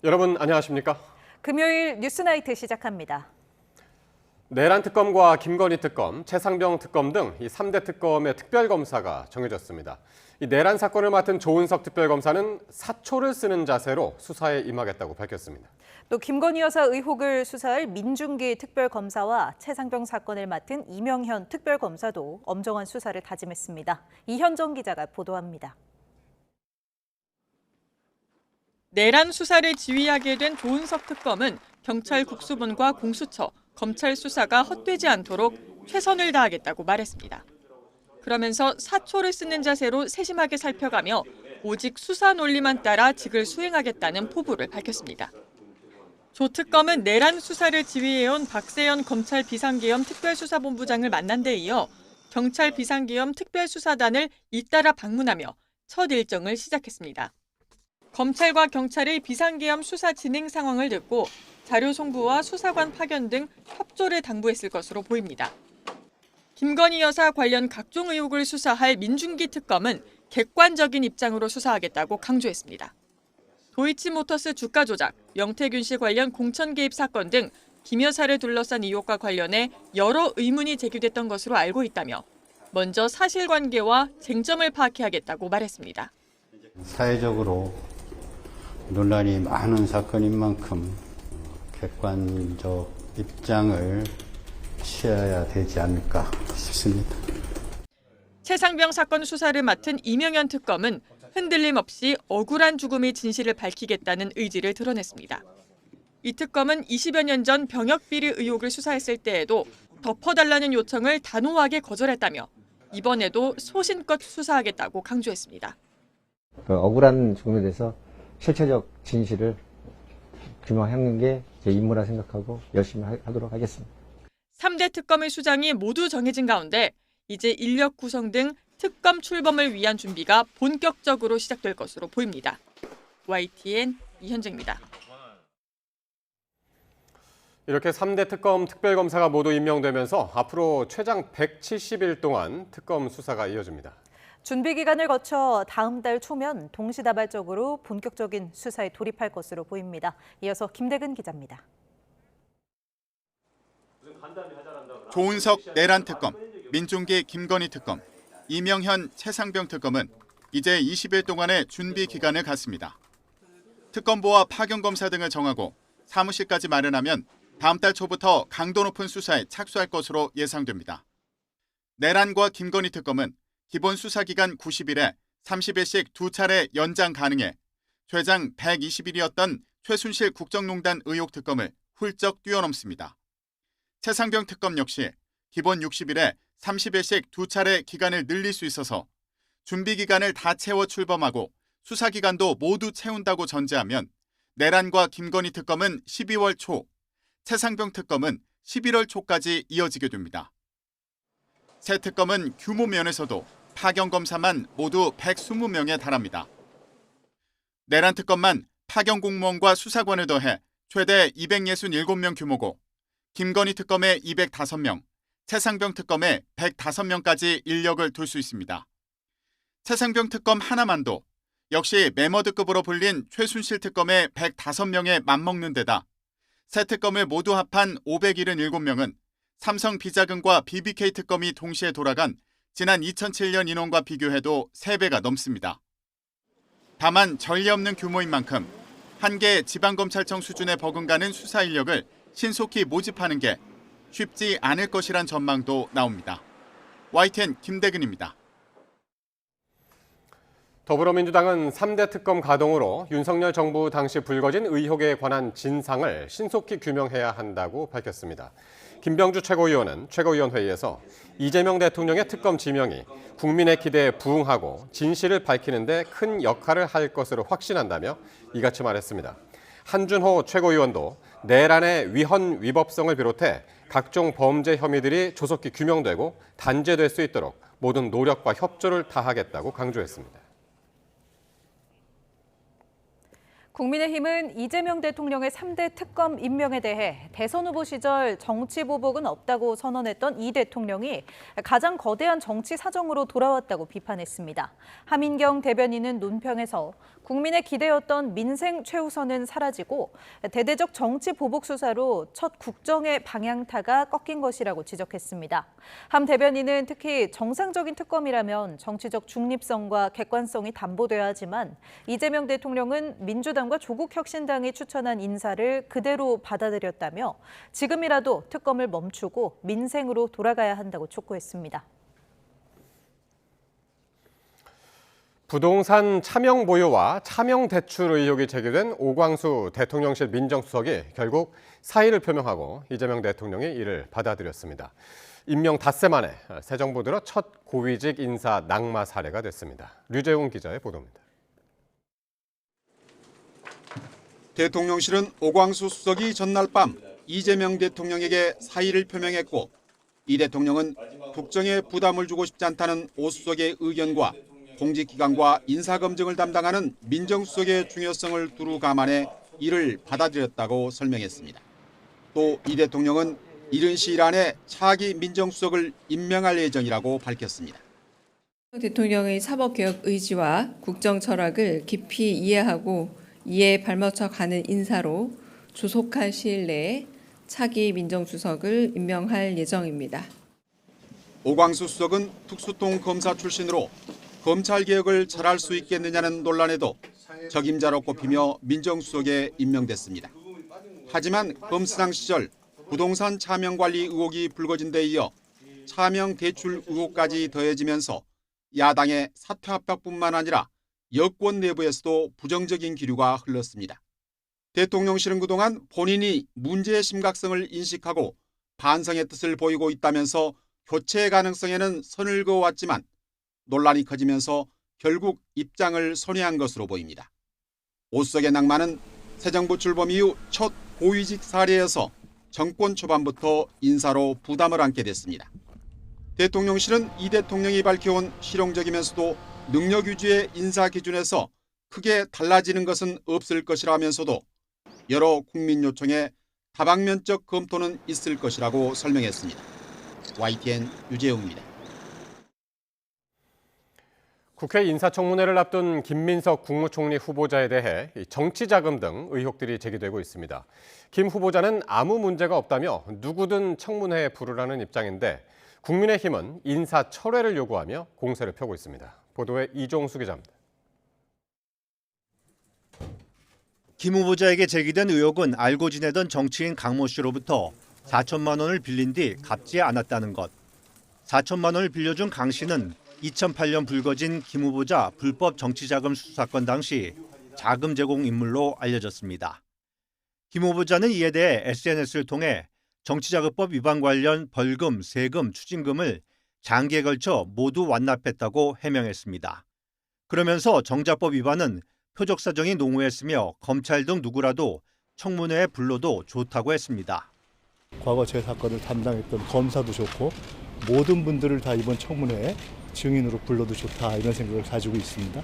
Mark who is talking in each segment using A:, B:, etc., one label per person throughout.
A: 여러분 안녕하십니까?
B: 금요일 뉴스나이트 시작합니다.
A: 내란 특검과 김건희 특검, 최상병 특검 등 이 3대 특검의 특별검사가 정해졌습니다. 이 내란 사건을 맡은 조은석 특별검사는 사초를 쓰는 자세로 수사에 임하겠다고 밝혔습니다.
B: 또 김건희 여사 의혹을 수사할 민중기 특별검사와 최상병 사건을 맡은 이명현 특별검사도 엄정한 수사를 다짐했습니다. 이현정 기자가 보도합니다.
C: 내란 수사를 지휘하게 된 조은석 특검은 경찰 국수본과 공수처, 검찰 수사가 헛되지 않도록 최선을 다하겠다고 말했습니다. 그러면서 사초를 쓰는 자세로 세심하게 살펴가며 오직 수사 논리만 따라 직을 수행하겠다는 포부를 밝혔습니다. 조 특검은 내란 수사를 지휘해온 박세현 검찰 비상계엄 특별수사본부장을 만난 데 이어 경찰 비상계엄 특별수사단을 잇따라 방문하며 첫 일정을 시작했습니다. 검찰과 경찰의 비상계엄 수사 진행 상황을 듣고 자료 송부와 수사관 파견 등 협조를 당부했을 것으로 보입니다. 김건희 여사 관련 각종 의혹을 수사할 민중기 특검은 객관적인 입장으로 수사하겠다고 강조했습니다. 도이치모터스 주가 조작, 명태균 씨 관련 공천 개입 사건 등 김 여사를 둘러싼 의혹과 관련해 여러 의문이 제기됐던 것으로 알고 있다며 먼저 사실관계와 쟁점을 파악해야겠다고 말했습니다.
D: 사회적으로 논란이 많은 사건인 만큼 객관적 입장을 취해야 되지 않을까 싶습니다.
C: 최상병 사건 수사를 맡은 이명현 특검은 흔들림 없이 억울한 죽음의 진실을 밝히겠다는 의지를 드러냈습니다. 이 특검은 20여 년 전 병역비리 의혹을 수사했을 때에도 덮어달라는 요청을 단호하게 거절했다며 이번에도 소신껏 수사하겠다고 강조했습니다.
E: 억울한 죽음에 대해서 실체적 진실을 규명하는 게 제 임무라 생각하고 열심히 하도록 하겠습니다.
C: 3대 특검의 수장이 모두 정해진 가운데 이제 인력 구성 등 특검 출범을 위한 준비가 본격적으로 시작될 것으로 보입니다. YTN 이현정입니다.
A: 이렇게 3대 특검 특별검사가 모두 임명되면서 앞으로 최장 170일 동안 특검 수사가 이어집니다.
B: 준비 기간을 거쳐 다음 달 초면 동시다발적으로 본격적인 수사에 돌입할 것으로 보입니다. 이어서 김대근 기자입니다.
F: 조은석 내란 특검, 민중기 김건희 특검, 이명현 최상병 특검은 이제 20일 동안의 준비 기간을 갖습니다. 특검보와 파견검사 등을 정하고 사무실까지 마련하면 다음 달 초부터 강도 높은 수사에 착수할 것으로 예상됩니다. 내란과 김건희 특검은 기본 수사기간 90일에 30일씩 두 차례 연장 가능해 최장 120일이었던 최순실 국정농단 의혹 특검을 훌쩍 뛰어넘습니다. 최상병 특검 역시 기본 60일에 30일씩 두 차례 기간을 늘릴 수 있어서 준비 기간을 다 채워 출범하고 수사 기간도 모두 채운다고 전제하면 내란과 김건희 특검은 12월 초, 최상병 특검은 11월 초까지 이어지게 됩니다. 새 특검은 규모 면에서도 파견검사만 모두 120명에 달합니다. 내란 특검만 파견 공무원과 수사관을 더해 최대 267명 규모고 김건희 특검에 205명, 최상병 특검에 105명까지 인력을 둘 수 있습니다. 최상병 특검 하나만도 역시 메머드급으로 불린 최순실 특검의 105명에 맞먹는 데다 새 특검을 모두 합한 577명은 삼성 비자금과 BBK 특검이 동시에 돌아간 지난 2007년 인원과 비교해도 3배가 넘습니다. 다만 전례 없는 규모인 만큼 한 개 지방검찰청 수준에 버금가는 수사 인력을 신속히 모집하는 게 쉽지 않을 것이란 전망도 나옵니다. YTN 김대근입니다.
A: 더불어민주당은 3대 특검 가동으로 윤석열 정부 당시 불거진 의혹에 관한 진상을 신속히 규명해야 한다고 밝혔습니다. 김병주 최고위원은 최고위원회의에서 이재명 대통령의 특검 지명이 국민의 기대에 부응하고 진실을 밝히는 데 큰 역할을 할 것으로 확신한다며 이같이 말했습니다. 한준호 최고위원도 내란의 위헌 위법성을 비롯해 각종 범죄 혐의들이 조속히 규명되고 단죄될 수 있도록 모든 노력과 협조를 다하겠다고 강조했습니다.
B: 국민의힘은 이재명 대통령의 3대 특검 임명에 대해 대선 후보 시절 정치 보복은 없다고 선언했던 이 대통령이 가장 거대한 정치 사정으로 돌아왔다고 비판했습니다. 하민경 대변인은 논평에서 국민의 기대였던 민생 최우선은 사라지고 대대적 정치 보복 수사로 첫 국정의 방향타가 꺾인 것이라고 지적했습니다. 함 대변인은 특히 정상적인 특검이라면 정치적 중립성과 객관성이 담보돼야 하지만 이재명 대통령은 민주당과 조국혁신당이 추천한 인사를 그대로 받아들였다며 지금이라도 특검을 멈추고 민생으로 돌아가야 한다고 촉구했습니다.
A: 부동산 차명 보유와 차명 대출 의혹이 제기된 오광수 대통령실 민정수석이 결국 사의를 표명하고 이재명 대통령이 이를 받아들였습니다. 임명 닷새 만에 새 정부 들어 첫 고위직 인사 낙마 사례가 됐습니다. 류재웅 기자의 보도입니다.
F: 대통령실은 오광수 수석이 전날 밤 이재명 대통령에게 사의를 표명했고 이 대통령은 국정에 부담을 주고 싶지 않다는 오 수석의 의견과 공직기관과 인사검증을 담당하는 민정수석의 중요성을 두루 감안해 이를 받아들였다고 설명했습니다. 또 이 대통령은 이른 시일 안에 차기 민정수석을 임명할 예정이라고 밝혔습니다.
G: 대통령의 사법개혁 의지와 국정 철학을 깊이 이해하고 이에 발맞춰 가는 인사로 조속한 시일 내에 차기 민정수석을 임명할 예정입니다.
F: 오광수 수석은 특수통 검사 출신으로 검찰개혁을 잘할 수 있겠느냐는 논란에도 적임자로 꼽히며 민정수석에 임명됐습니다. 하지만 검수당 시절 부동산 차명관리 의혹이 불거진 데 이어 차명 대출 의혹까지 더해지면서 야당의 사퇴 압박뿐만 아니라 여권 내부에서도 부정적인 기류가 흘렀습니다. 대통령실은 그동안 본인이 문제의 심각성을 인식하고 반성의 뜻을 보이고 있다면서 교체 가능성에는 선을 그어왔지만 논란이 커지면서 결국 입장을 선회한 것으로 보입니다. 오 수석의 낙마는 새 정부 출범 이후 첫 고위직 사례여서 정권 초반부터 인사로 부담을 안게 됐습니다. 대통령실은 이 대통령이 밝혀온 실용적이면서도 능력 위주의 인사 기준에서 크게 달라지는 것은 없을 것이라면서도 여러 국민 요청에 다방면적 검토는 있을 것이라고 설명했습니다. YTN 유재웅입니다.
A: 국회 인사청문회를 앞둔 김민석 국무총리 후보자에 대해 정치자금 등 의혹들이 제기되고 있습니다. 김 후보자는 아무 문제가 없다며 누구든 청문회에 부르라는 입장인데 국민의힘은 인사 철회를 요구하며 공세를 펴고 있습니다. 보도에 이종수 기자입니다.
H: 김 후보자에게 제기된 의혹은 알고 지내던 정치인 강모 씨로부터 4천만 원을 빌린 뒤 갚지 않았다는 것. 4천만 원을 빌려준 강 씨는 2008년 불거진 김 후보자 불법 정치자금 수수 사건 당시 자금 제공 인물로 알려졌습니다. 김 후보자는 이에 대해 SNS를 통해 정치자금법 위반 관련 벌금, 세금, 추징금을 장기에 걸쳐 모두 완납했다고 해명했습니다. 그러면서 정자법 위반은 표적 사정이 농후했으며 검찰 등 누구라도 청문회에 불러도 좋다고 했습니다.
I: 과거 제 사건을 담당했던 검사도 좋고 모든 분들을 다 이번 청문회에 증인으로 불러도 좋다 이런 생각을 가지고 있습니다.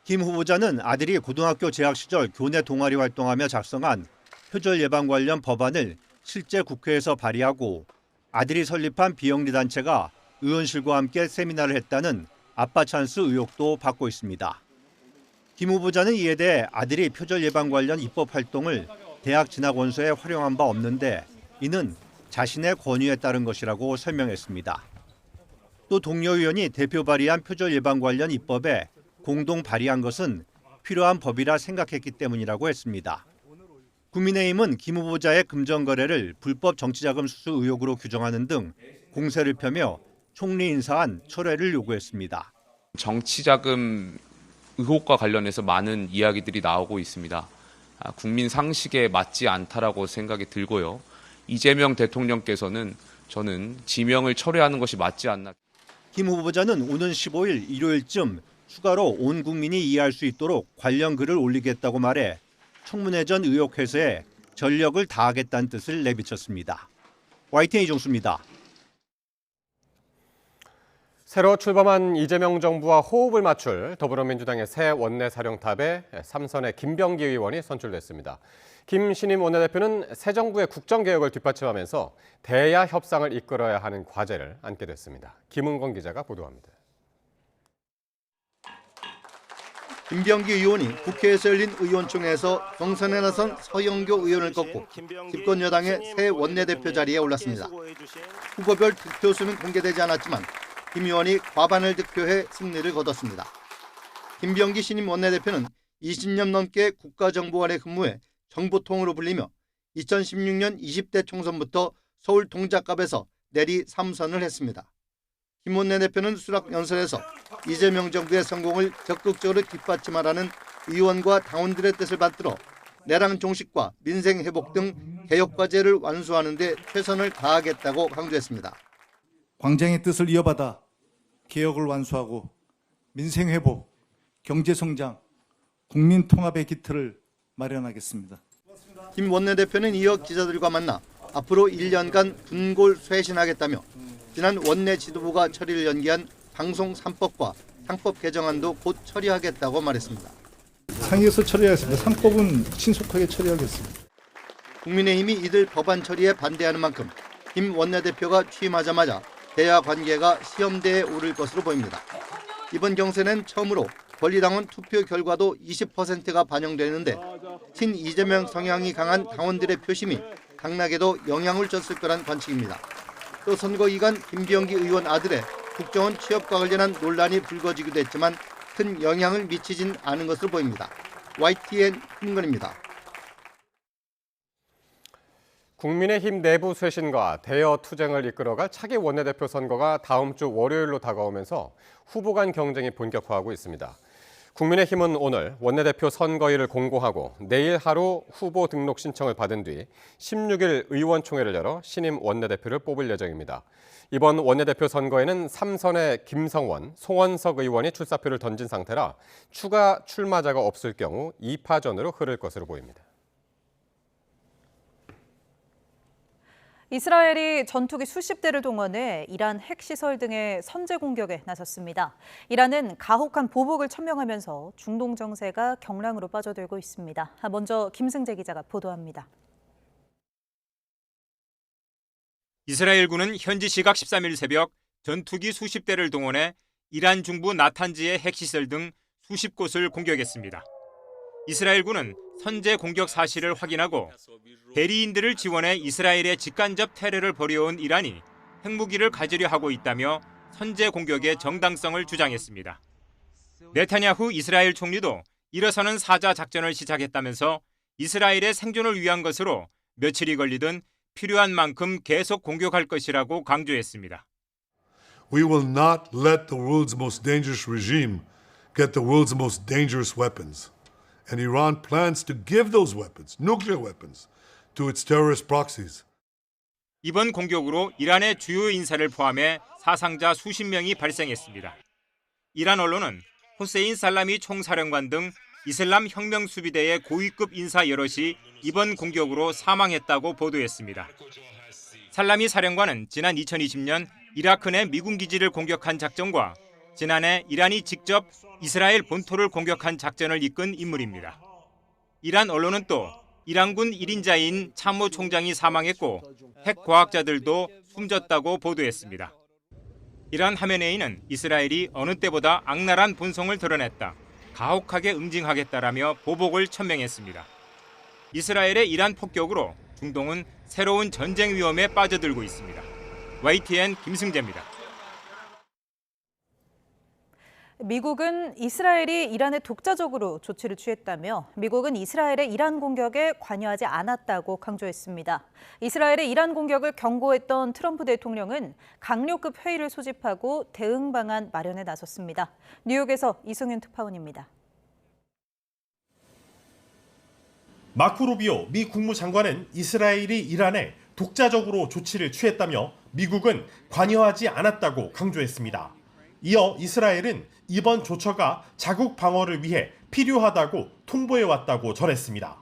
H: 김 후보자는 아들이 고등학교 재학 시절 교내 동아리 활동하며 작성한 표절 예방 관련 법안을 실제 국회에서 발의하고 아들이 설립한 비영리 단체가 의원실과 함께 세미나를 했다는 아빠 찬스 의혹도 받고 있습니다. 김 후보자는 이에 대해 아들이 표절 예방 관련 입법 활동을 대학 진학 원서에 활용한 바 없는데 이는 자신의 권유에 따른 것이라고 설명했습니다. 또 동료 의원이 대표 발의한 표절 예방 관련 입법에 공동 발의한 것은 필요한 법이라 생각했기 때문이라고 했습니다. 국민의힘은 김 후보자의 금전거래를 불법 정치자금 수수 의혹으로 규정하는 등 공세를 펴며 총리 인사안 철회를 요구했습니다.
J: 정치자금 의혹과 관련해서 많은 이야기들이 나오고 있습니다. 국민 상식에 맞지 않다라고 생각이 들고요. 이재명 대통령께서는 저는 지명을 철회하는 것이 맞지 않나.
H: 김 후보자는 오는 15일 일요일쯤 추가로 온 국민이 이해할 수 있도록 관련 글을 올리겠다고 말해 청문회 전 의혹 해소에 전력을 다하겠다는 뜻을 내비쳤습니다. YTN 이종수입니다.
A: 새로 출범한 이재명 정부와 호흡을 맞출 더불어민주당의 새 원내사령탑에 3선의 김병기 의원이 선출됐습니다. 김 신임 원내대표는 새 정부의 국정개혁을 뒷받침하면서 대야 협상을 이끌어야 하는 과제를 안게 됐습니다. 김은건 기자가 보도합니다.
K: 김병기 의원이 국회에서 열린 의원총회에서 경선에 나선 서영교 의원을 꺾고 집권 여당의 새 원내대표 자리에 올랐습니다. 후보별 득표수는 공개되지 않았지만 김 의원이 과반을 득표해 승리를 거뒀습니다. 김병기 신임 원내대표는 20년 넘게 국가정보원에 근무해 정보통으로 불리며 2016년 20대 총선부터 서울 동작갑에서 내리 3선을 했습니다. 김 원내대표는 수락연설에서 이재명 정부의 성공을 적극적으로 뒷받침하라는 의원과 당원들의 뜻을 받들어 내랑 종식과 민생 회복 등 개혁 과제를 완수하는 데 최선을 다하겠다고 강조했습니다.
L: 광장의 뜻을 이어받아 개혁을 완수하고 민생 회복, 경제 성장, 국민 통합의 기틀을 마련하겠습니다.
K: 김 원내대표는 이어 기자들과 만나 앞으로 1년간 분골 쇄신하겠다며 지난 원내 지도부가 처리를 연기한 방송 3법과 상법 개정안도 곧 처리하겠다고 말했습니다.
I: 상위에서 처리하겠습니다. 상법은 신속하게 처리하겠습니다.
K: 국민의힘이 이들 법안 처리에 반대하는 만큼 김 원내대표가 취임하자마자 대야 관계가 시험대에 오를 것으로 보입니다. 이번 경선엔 처음으로 권리당원 투표 결과도 20%가 반영되는데 친 이재명 성향이 강한 당원들의 표심이 당락에도 영향을 줬을 거란 관측입니다. 또 선거 기간 김병기 의원 아들의 국정원 취업과 관련한 논란이 불거지기도 했지만 큰 영향을 미치진 않은 것으로 보입니다. YTN 김건입니다.
A: 국민의힘 내부 쇄신과 대여 투쟁을 이끌어갈 차기 원내대표 선거가 다음 주 월요일로 다가오면서 후보 간 경쟁이 본격화하고 있습니다. 국민의힘은 오늘 원내대표 선거일을 공고하고 내일 하루 후보 등록 신청을 받은 뒤 16일 의원총회를 열어 신임 원내대표를 뽑을 예정입니다. 이번 원내대표 선거에는 3선의 김성원, 송원석 의원이 출사표를 던진 상태라 추가 출마자가 없을 경우 2파전으로 흐를 것으로 보입니다.
B: 이스라엘이 전투기 수십 대를 동원해 이란 핵시설 등의 선제 공격에 나섰습니다. 이란은 가혹한 보복을 천명하면서 중동 정세가 경랑으로 빠져들고 있습니다. 먼저 김승재 기자가 보도합니다.
M: 이스라엘군은 현지 시각 13일 새벽 전투기 수십 대를 동원해 이란 중부 나탄지의 핵시설 등 수십 곳을 공격했습니다. 이스라엘군은 선제 공격 사실을 확인하고 대리인들을 지원해 이스라엘의 직간접 테러를 벌여온 이란이 핵무기를 가지려 하고 있다며 선제 공격의 정당성을 주장했습니다. 네타냐후 이스라엘 총리도 일어서는 사자 작전을 시작했다면서 이스라엘의 생존을 위한 것으로 며칠이 걸리든 필요한 만큼 계속 공격할 것이라고 강조했습니다.
N: We will not let the world's most dangerous regime get the world's most dangerous weapons. And Iran plans to give those weapons, nuclear weapons, to its terrorist proxies.
M: 이번 공격으로 이란의 주요 인사를 포함해 사상자 수십 명이 발생했습니다. 이란 언론은 호세인 살라미 총사령관 등 이슬람 혁명 수비대의 고위급 인사 여럿이 이번 공격으로 사망했다고 보도했습니다. 살라미 사령관은 지난 2020년 이라크 내 미군 기지를 공격한 작전과 지난해 이란이 직접 이스라엘 본토를 공격한 작전을 이끈 인물입니다. 이란 언론은 또 이란군 1인자인 참모총장이 사망했고 핵과학자들도 숨졌다고 보도했습니다. 이란 하메네이는 이스라엘이 어느 때보다 악랄한 본성을 드러냈다, 가혹하게 응징하겠다라며 보복을 천명했습니다. 이스라엘의 이란 폭격으로 중동은 새로운 전쟁 위험에 빠져들고 있습니다. YTN 김승재입니다.
B: 미국은 이스라엘이 이란에 독자적으로 조치를 취했다며 미국은 이스라엘의 이란 공격에 관여하지 않았다고 강조했습니다. 이스라엘의 이란 공격을 경고했던 트럼프 대통령은 강력급 회의를 소집하고 대응 방안 마련에 나섰습니다. 뉴욕에서 이승윤 특파원입니다.
O: 마코 루비오 미 국무장관은 이스라엘이 이란에 독자적으로 조치를 취했다며 미국은 관여하지 않았다고 강조했습니다. 이어 이스라엘은 이번 조처가 자국 방어를 위해 필요하다고 통보해왔다고 전했습니다.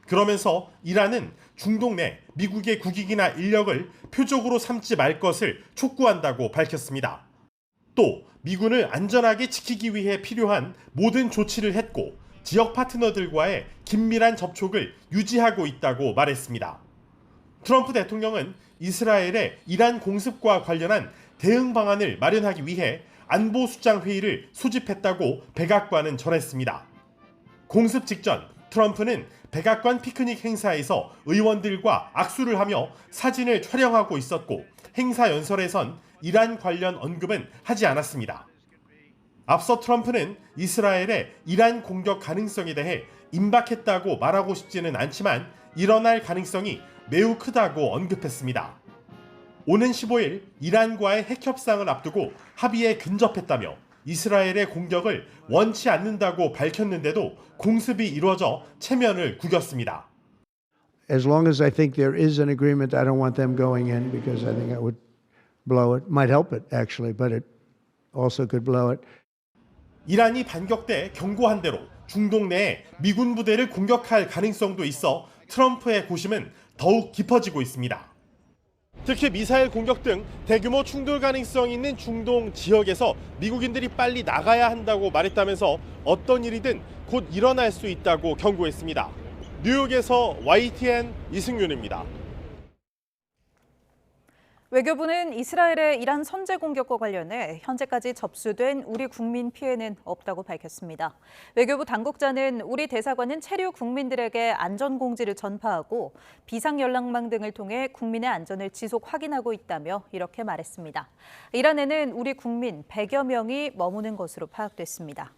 O: 그러면서 이란은 중동 내 미국의 국익이나 인력을 표적으로 삼지 말 것을 촉구한다고 밝혔습니다. 또 미군을 안전하게 지키기 위해 필요한 모든 조치를 했고 지역 파트너들과의 긴밀한 접촉을 유지하고 있다고 말했습니다. 트럼프 대통령은 이스라엘의 이란 공습과 관련한 대응 방안을 마련하기 위해 안보수장 회의를 소집했다고 백악관은 전했습니다. 공습 직전 트럼프는 백악관 피크닉 행사에서 의원들과 악수를 하며 사진을 촬영하고 있었고 행사 연설에선 이란 관련 언급은 하지 않았습니다. 앞서 트럼프는 이스라엘의 이란 공격 가능성에 대해 임박했다고 말하고 싶지는 않지만 일어날 가능성이 매우 크다고 언급했습니다. 오는 15일 이란과의 핵 협상을 앞두고 합의에 근접했다며 이스라엘의 공격을 원치 않는다고 밝혔는데도 공습이 이루어져 체면을 구겼습니다.
P: As long as I think there is an agreement, I don't want them going in because I think it would blow it. Might help it actually, but it also could blow it.
O: 이란이 반격돼 경고한 대로 중동 내에 미군 부대를 공격할 가능성도 있어 트럼프의 고심은 더욱 깊어지고 있습니다. 특히 미사일 공격 등 대규모 충돌 가능성이 있는 중동 지역에서 미국인들이 빨리 나가야 한다고 말했다면서 어떤 일이든 곧 일어날 수 있다고 경고했습니다. 뉴욕에서 YTN 이승윤입니다.
B: 외교부는 이스라엘의 이란 선제 공격과 관련해 현재까지 접수된 우리 국민 피해는 없다고 밝혔습니다. 외교부 당국자는 우리 대사관은 체류 국민들에게 안전 공지를 전파하고 비상 연락망 등을 통해 국민의 안전을 지속 확인하고 있다며 이렇게 말했습니다. 이란에는 우리 국민 100여 명이 머무는 것으로 파악됐습니다.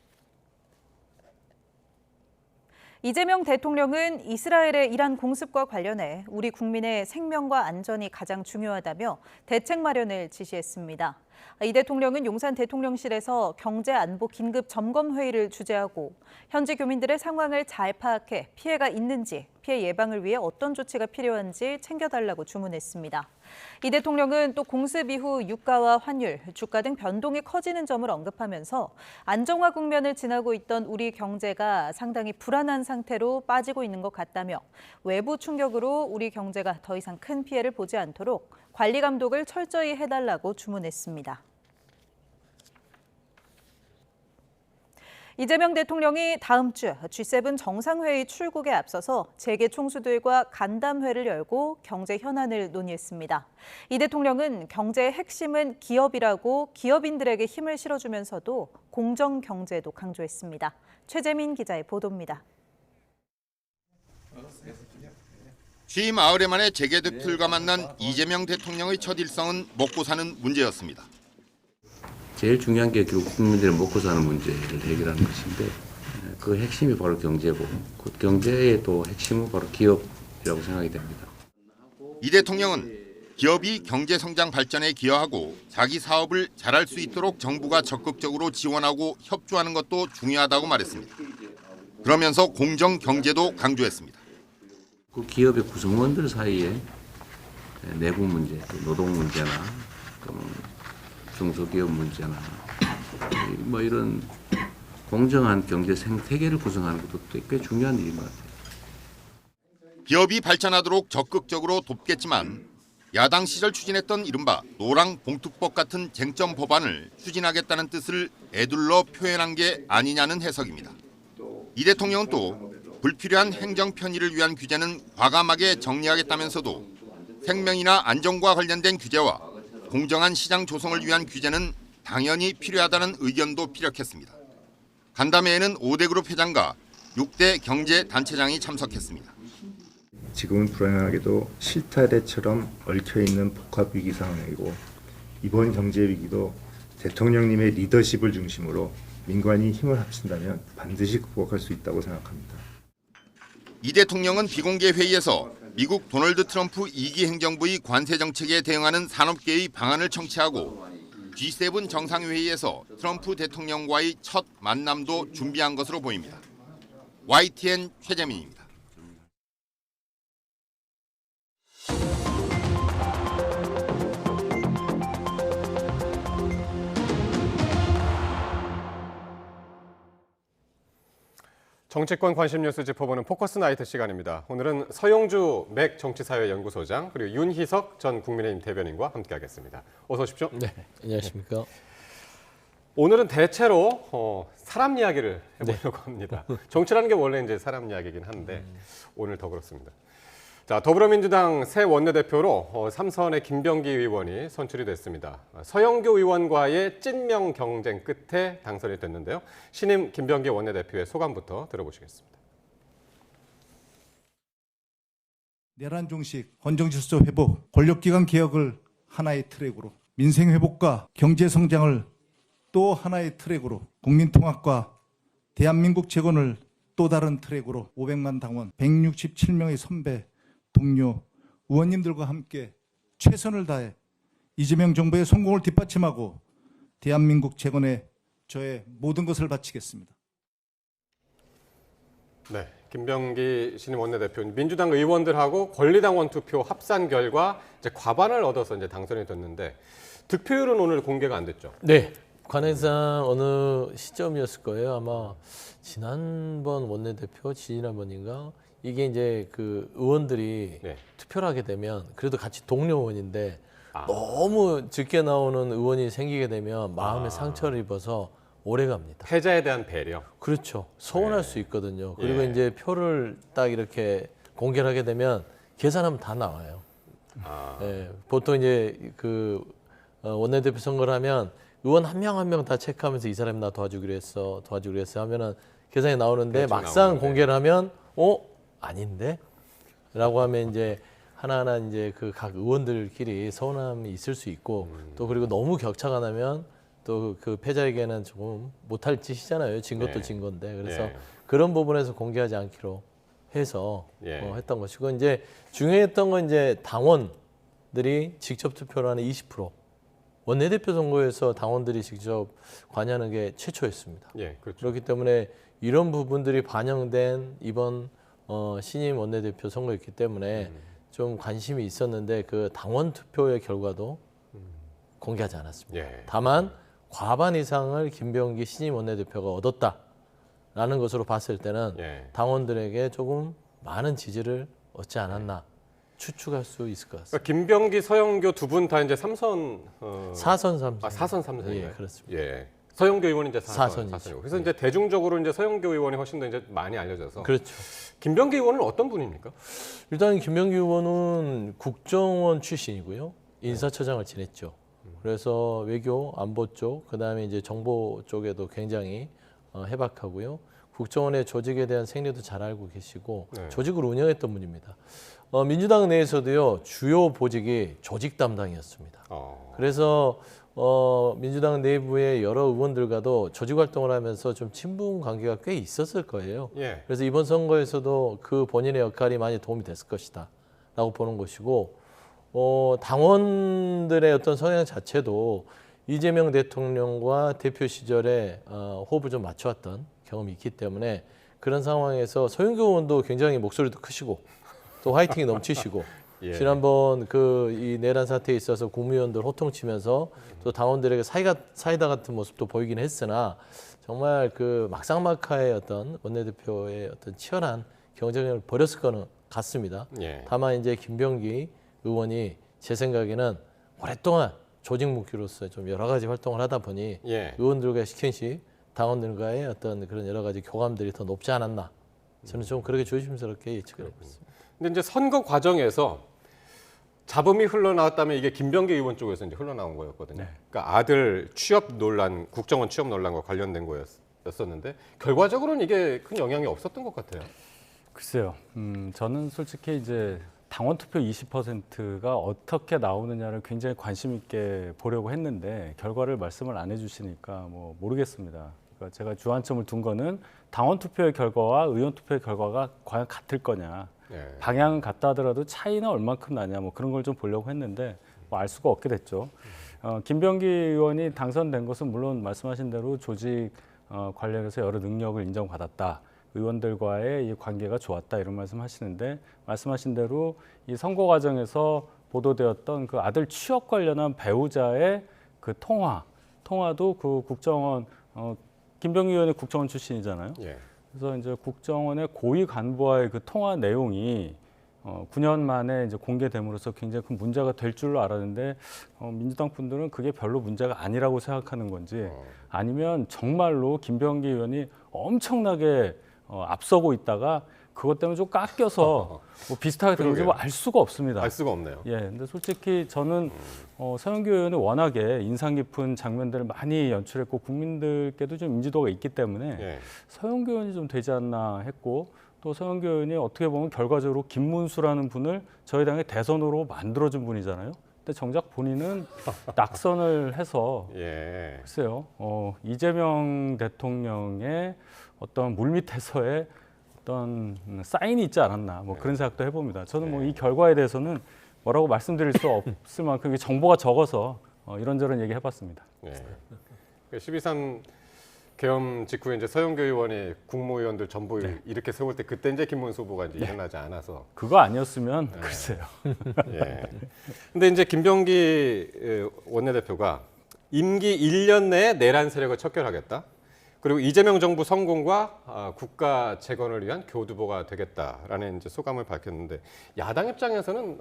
B: 이재명 대통령은 이스라엘의 이란 공습과 관련해 우리 국민의 생명과 안전이 가장 중요하다며 대책 마련을 지시했습니다. 이 대통령은 용산 대통령실에서 경제안보 긴급 점검 회의를 주재하고 현지 교민들의 상황을 잘 파악해 피해가 있는지, 피해 예방을 위해 어떤 조치가 필요한지 챙겨달라고 주문했습니다. 이 대통령은 또 공습 이후 유가와 환율, 주가 등 변동이 커지는 점을 언급하면서 안정화 국면을 지나고 있던 우리 경제가 상당히 불안한 상태로 빠지고 있는 것 같다며 외부 충격으로 우리 경제가 더 이상 큰 피해를 보지 않도록 관리 감독을 철저히 해달라고 주문했습니다. 이재명 대통령이 다음 주 G7 정상회의 출국에 앞서서 재계 총수들과 간담회를 열고 경제 현안을 논의했습니다. 이 대통령은 경제의 핵심은 기업이라고 기업인들에게 힘을 실어주면서도 공정 경제도 강조했습니다. 최재민 기자의 보도입니다.
Q: 취임 8회 만에 재계대표들과 만난 이재명 대통령의 첫 일성은 먹고 사는 문제였습니다.
R: 제일 중요한 게 결국 국민들의 먹고 사는 문제를 해결하는 것인데 그 핵심이 바로 경제고 그 경제의 또 핵심은 바로 기업이라고 생각이 됩니다.
Q: 이 대통령은 기업이 경제 성장 발전에 기여하고 자기 사업을 잘할 수 있도록 정부가 적극적으로 지원하고 협조하는 것도 중요하다고 말했습니다. 그러면서 공정 경제도 강조했습니다.
R: 그 기업의 구성원들 사이에 내부 문제, 노동 문제나 중소기업 문제나 뭐 이런 공정한 경제 생태계를 구성하는 것도 꽤 중요한 일인 것 같아요.
Q: 기업이 발전하도록 적극적으로 돕겠지만 야당 시절 추진했던 이른바 노랑봉투법 같은 쟁점 법안을 추진하겠다는 뜻을 에둘러 표현한 게 아니냐는 해석입니다. 이 대통령은 또 불필요한 행정 편의를 위한 규제는 과감하게 정리하겠다면서도 생명이나 안전과 관련된 규제와 공정한 시장 조성을 위한 규제는 당연히 필요하다는 의견도 피력했습니다. 간담회에는 5대 그룹 회장과 6대 경제단체장이 참석했습니다.
S: 지금은 불안하게도 실타래처럼 얽혀있는 복합위기 상황이고 이번 경제위기도 대통령님의 리더십을 중심으로 민관이 힘을 합친다면 반드시 극복할 수 있다고 생각합니다.
Q: 이 대통령은 비공개 회의에서 미국 도널드 트럼프 2기 행정부의 관세 정책에 대응하는 산업계의 방안을 청취하고 G7 정상회의에서 트럼프 대통령과의 첫 만남도 준비한 것으로 보입니다. YTN 최재민입니다.
A: 정치권 관심 뉴스 짚어보는 포커스 나이트 시간입니다. 오늘은 서용주 맥 정치사회연구소장 그리고 윤희석 전 국민의힘 대변인과 함께하겠습니다. 어서 오십시오.
T: 네, 안녕하십니까.
A: 오늘은 대체로 사람 이야기를 해보려고 합니다. 정치라는 게 원래 이제 사람 이야기이긴 한데 오늘 더 그렇습니다. 자, 더불어민주당 새 원내대표로 삼선의 김병기 의원이 선출이 됐습니다. 서영교 의원과의 찐명 경쟁 끝에 당선이 됐는데요. 신임 김병기 원내대표의 소감부터 들어보시겠습니다.
L: 내란 종식, 헌정 질서 회복, 권력기관 개혁을 하나의 트랙으로, 민생 회복과 경제 성장을 또 하나의 트랙으로, 국민 통합과 대한민국 재건을 또 다른 트랙으로 500만 당원, 167명의 선배, 동료, 의원님들과 함께 최선을 다해 이재명 정부의 성공을 뒷받침하고 대한민국 재건에 저의 모든 것을 바치겠습니다.
A: 네, 김병기 신임 원내대표, 민주당 의원들하고 권리당원 투표 합산 결과 이제 과반을 얻어서 이제 당선이 됐는데 득표율은 오늘 공개가 안 됐죠?
T: 네, 관행상 어느 시점이었을 거예요. 아마 지난번 원내대표, 지난번인가 이게 이제 그 의원들이 투표를 하게 되면 그래도 같이 동료 의원인데 너무 적게 나오는 의원이 생기게 되면 마음에 상처를 입어서 오래 갑니다.
A: 패자에 대한 배려.
T: 그렇죠. 서운할 수 있거든요. 그리고 이제 표를 딱 이렇게 공개를 하게 되면 계산하면 다 나와요. 보통 이제 그 원내대표 선거를 하면 의원 한 명 한 명 다 체크하면서 이 사람이 나 도와주기로 했어 하면은 계산이 나오는데 막상 공개를 하면 아닌데? 라고 하면 이제 하나하나 이제 그 각 의원들끼리 서운함이 있을 수 있고 또 그리고 너무 격차가 나면 또 그 패자에게는 조금 못할 짓이잖아요. 진 것도 진 건데. 그래서 그런 부분에서 공개하지 않기로 해서 했던 것이고 이제 중요했던 건 이제 당원들이 직접 투표를 하는 20%. 원내대표 선거에서 당원들이 직접 관여하는 게 최초였습니다.
A: 그렇죠.
T: 그렇기 때문에 이런 부분들이 반영된 이번 신임 원내대표 선거였기 때문에 좀 관심이 있었는데 그 당원 투표의 결과도 공개하지 않았습니다. 다만 과반 이상을 김병기 신임 원내대표가 얻었다라는 것으로 봤을 때는 당원들에게 조금 많은 지지를 얻지 않았나 추측할 수 있을 것 같습니다.
A: 그러니까 김병기, 서영교 두 분 다 이제 삼선
T: 4선 3선.
A: 4선 3선인가요?
T: 예, 그렇습니다.
A: 서영교 의원이 이제
T: 4선이죠.
A: 4선이고. 그래서 이제 대중적으로 이제 서영교 의원이 훨씬 더 이제 많이 알려져서.
T: 그렇죠.
A: 김병기 의원은 어떤 분입니까?
T: 일단 김병기 의원은 국정원 출신이고요. 인사처장을 지냈죠. 그래서 외교, 안보 쪽, 그다음에 이제 정보 쪽에도 굉장히 해박하고요. 국정원의 조직에 대한 생리도 잘 알고 계시고 조직을 운영했던 분입니다. 민주당 내에서도요. 주요 보직이 조직 담당이었습니다. 그래서 민주당 내부의 여러 의원들과도 조직 활동을 하면서 좀 친분 관계가 꽤 있었을 거예요. 그래서 이번 선거에서도 그 본인의 역할이 많이 도움이 됐을 것이다 라고 보는 것이고 당원들의 어떤 성향 자체도 이재명 대통령과 대표 시절에 호흡을 좀 맞춰왔던 경험이 있기 때문에 그런 상황에서 서영교 의원도 굉장히 목소리도 크시고 또 화이팅이 넘치시고 지난번 그 이 내란 사태에 있어서 국무위원들 호통치면서 또 당원들에게 사이다 같은 모습도 보이긴 했으나 정말 그 막상막하의 어떤 원내대표의 어떤 치열한 경쟁을 벌였을 거는 같습니다. 다만 이제 김병기 의원이 제 생각에는 오랫동안 조직 묵기로서 좀 여러 가지 활동을 하다 보니 의원들과 시킨시 당원들과의 어떤 그런 여러 가지 교감들이 더 높지 않았나 저는 좀 그렇게 조심스럽게 예측을 하고 있습니다.
A: 근데 이제 선거 과정에서 잡음이 흘러나왔다면 이게 김병기 의원 쪽에서 이제 흘러나온 거였거든요. 그러니까 아들 취업 논란, 국정원 취업 논란과 관련된 거였었는데 결과적으로는 이게 큰 영향이 없었던 것 같아요.
U: 글쎄요. 저는 솔직히 이제 당원 투표 20%가 어떻게 나오느냐를 굉장히 관심 있게 보려고 했는데 결과를 말씀을 안 해주시니까 뭐 모르겠습니다. 그러니까 제가 주안점을 둔 거는 당원 투표의 결과와 의원 투표의 결과가 과연 같을 거냐. 방향은 같다 하더라도 차이는 얼만큼 나냐 뭐 그런 걸 좀 보려고 했는데 뭐 알 수가 없게 됐죠. 김병기 의원이 당선된 것은 물론 말씀하신 대로 조직 관련해서 여러 능력을 인정받았다. 의원들과의 이 관계가 좋았다 이런 말씀하시는데 말씀하신 대로 이 선거 과정에서 보도되었던 그 아들 취업 관련한 배우자의 그 통화도 그 국정원 김병기 의원이 국정원 출신이잖아요. 그래서 이제 국정원의 고위 간부와의 그 통화 내용이 9년 만에 이제 공개됨으로써 굉장히 큰 문제가 될 줄로 알았는데 민주당 분들은 그게 별로 문제가 아니라고 생각하는 건지 아니면 정말로 김병기 의원이 엄청나게 앞서고 있다가 그것 때문에 좀 깎여서 뭐 비슷하게 된 건지 뭐 알 수가 없습니다.
A: 알 수가 없네요.
U: 예, 근데 솔직히 저는 서영교 의원이 워낙에 인상 깊은 장면들을 많이 연출했고 국민들께도 좀 인지도가 있기 때문에
A: 예.
U: 서영교 의원이 좀 되지 않나 했고 또 서영교 의원이 어떻게 보면 결과적으로 김문수라는 분을 저희 당의 대선으로 만들어준 분이잖아요. 근데 정작 본인은 낙선을 해서
A: 예.
U: 글쎄요, 이재명 대통령의 어떤 물밑에서의 어떤 사인이 있지 않았나 뭐 그런 생각도 해봅니다. 저는 뭐 이 결과에 대해서는 뭐라고 말씀드릴 수 없을 만큼 정보가 적어서 이런저런 얘기 해봤습니다.
A: 네. 12.3 계엄 직후에 이제 서영교 의원이 국무위원들 전부 이렇게 세울 때 그때 이제 김문수 후보가 이제 일어나지 않아서
U: 그거 아니었으면 글쎄요.
A: 예. 근데 이제 김병기 원내대표가 임기 1년 내에 내란 세력을 척결하겠다. 그리고 이재명 정부 성공과 국가 재건을 위한 교두보가 되겠다라는 이제 소감을 밝혔는데 야당 입장에서는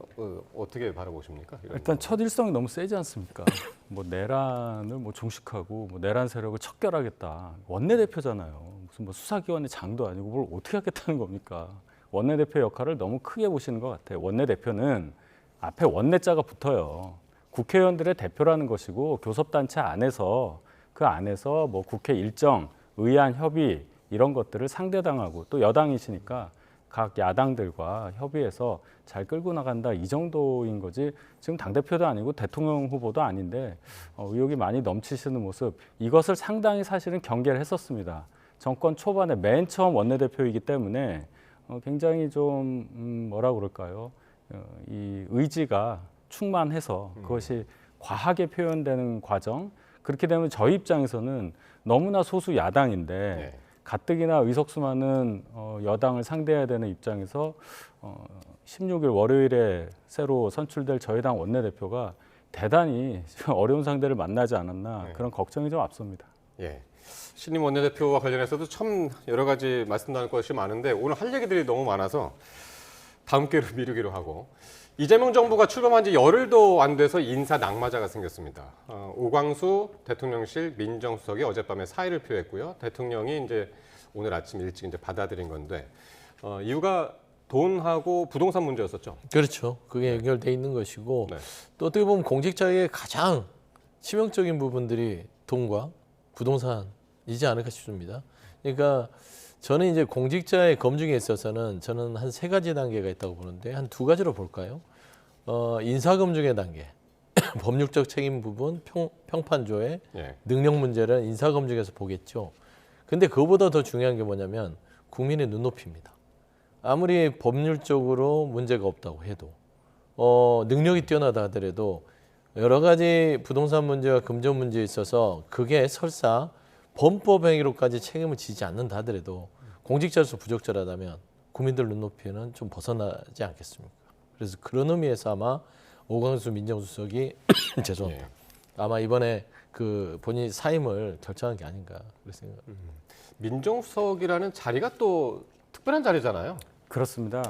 A: 어떻게 바라보십니까?
U: 일단 첫 일성이 너무 세지 않습니까? 뭐 내란을 뭐 종식하고 뭐 내란 세력을 척결하겠다. 원내대표잖아요. 무슨 뭐 수사기관의 장도 아니고 뭘 어떻게 하겠다는 겁니까? 원내대표 역할을 너무 크게 보시는 것 같아요. 원내대표는 앞에 원내자가 붙어요. 국회의원들의 대표라는 것이고 교섭단체 안에서 그 안에서 뭐 국회 일정, 의안 협의 이런 것들을 상대당하고 또 여당이시니까 각 야당들과 협의해서 잘 끌고 나간다 이 정도인 거지 지금 당대표도 아니고 대통령 후보도 아닌데 의욕이 많이 넘치시는 모습 이것을 상당히 사실은 경계를 했었습니다. 정권 초반에 맨 처음 원내대표이기 때문에 굉장히 좀 뭐라 그럴까요? 이 의지가 충만해서 그것이 과하게 표현되는 과정 그렇게 되면 저희 입장에서는 너무나 소수 야당인데 가뜩이나 의석수 많은 여당을 상대해야 되는 입장에서 16일 월요일에 새로 선출될 저희 당 원내대표가 대단히 어려운 상대를 만나지 않았나 그런 걱정이 좀 앞섭니다.
A: 예. 신임 원내대표와 관련해서도 참 여러 가지 말씀 나눌 것이 많은데 오늘 할 얘기들이 너무 많아서 다음 기회로 미루기로 하고 이재명 정부가 출범한 지 열흘도 안 돼서 인사 낙마자가 생겼습니다. 오광수 대통령실 민정수석이 어젯밤에 사의를 표했고요. 대통령이 이제 오늘 아침 일찍 이제 받아들인 건데 이유가 돈하고 부동산 문제였었죠.
T: 그렇죠. 그게 연결돼 있는 것이고 또 어떻게 보면 공직자의 가장 치명적인 부분들이 돈과 부동산이지 않을까 싶습니다. 그러니까 저는 이제 공직자의 검증에 있어서는 저는 한 3가지 단계가 있다고 보는데 한 2가지로 볼까요? 인사검증의 단계, 법률적 책임 부분, 평판조회, 능력 문제를 인사검증에서 보겠죠. 근데 그거보다 더 중요한 게 뭐냐면 국민의 눈높이입니다. 아무리 법률적으로 문제가 없다고 해도 능력이 뛰어나다 하더라도 여러 가지 부동산 문제와 금전 문제에 있어서 그게 설사 범법 행위로까지 책임을 지지 않는다 하더라도 공직자로서 부적절하다면 국민들 눈높이는 좀 벗어나지 않겠습니까? 그래서 그런 의미에서 아마 오광수 민정수석이 죄송합니다. 아마 이번에 그 본인 사임을 결정한 게 아닌가 그런 생각합니다.
A: 민정수석이라는 자리가 또 특별한 자리잖아요.
U: 그렇습니다.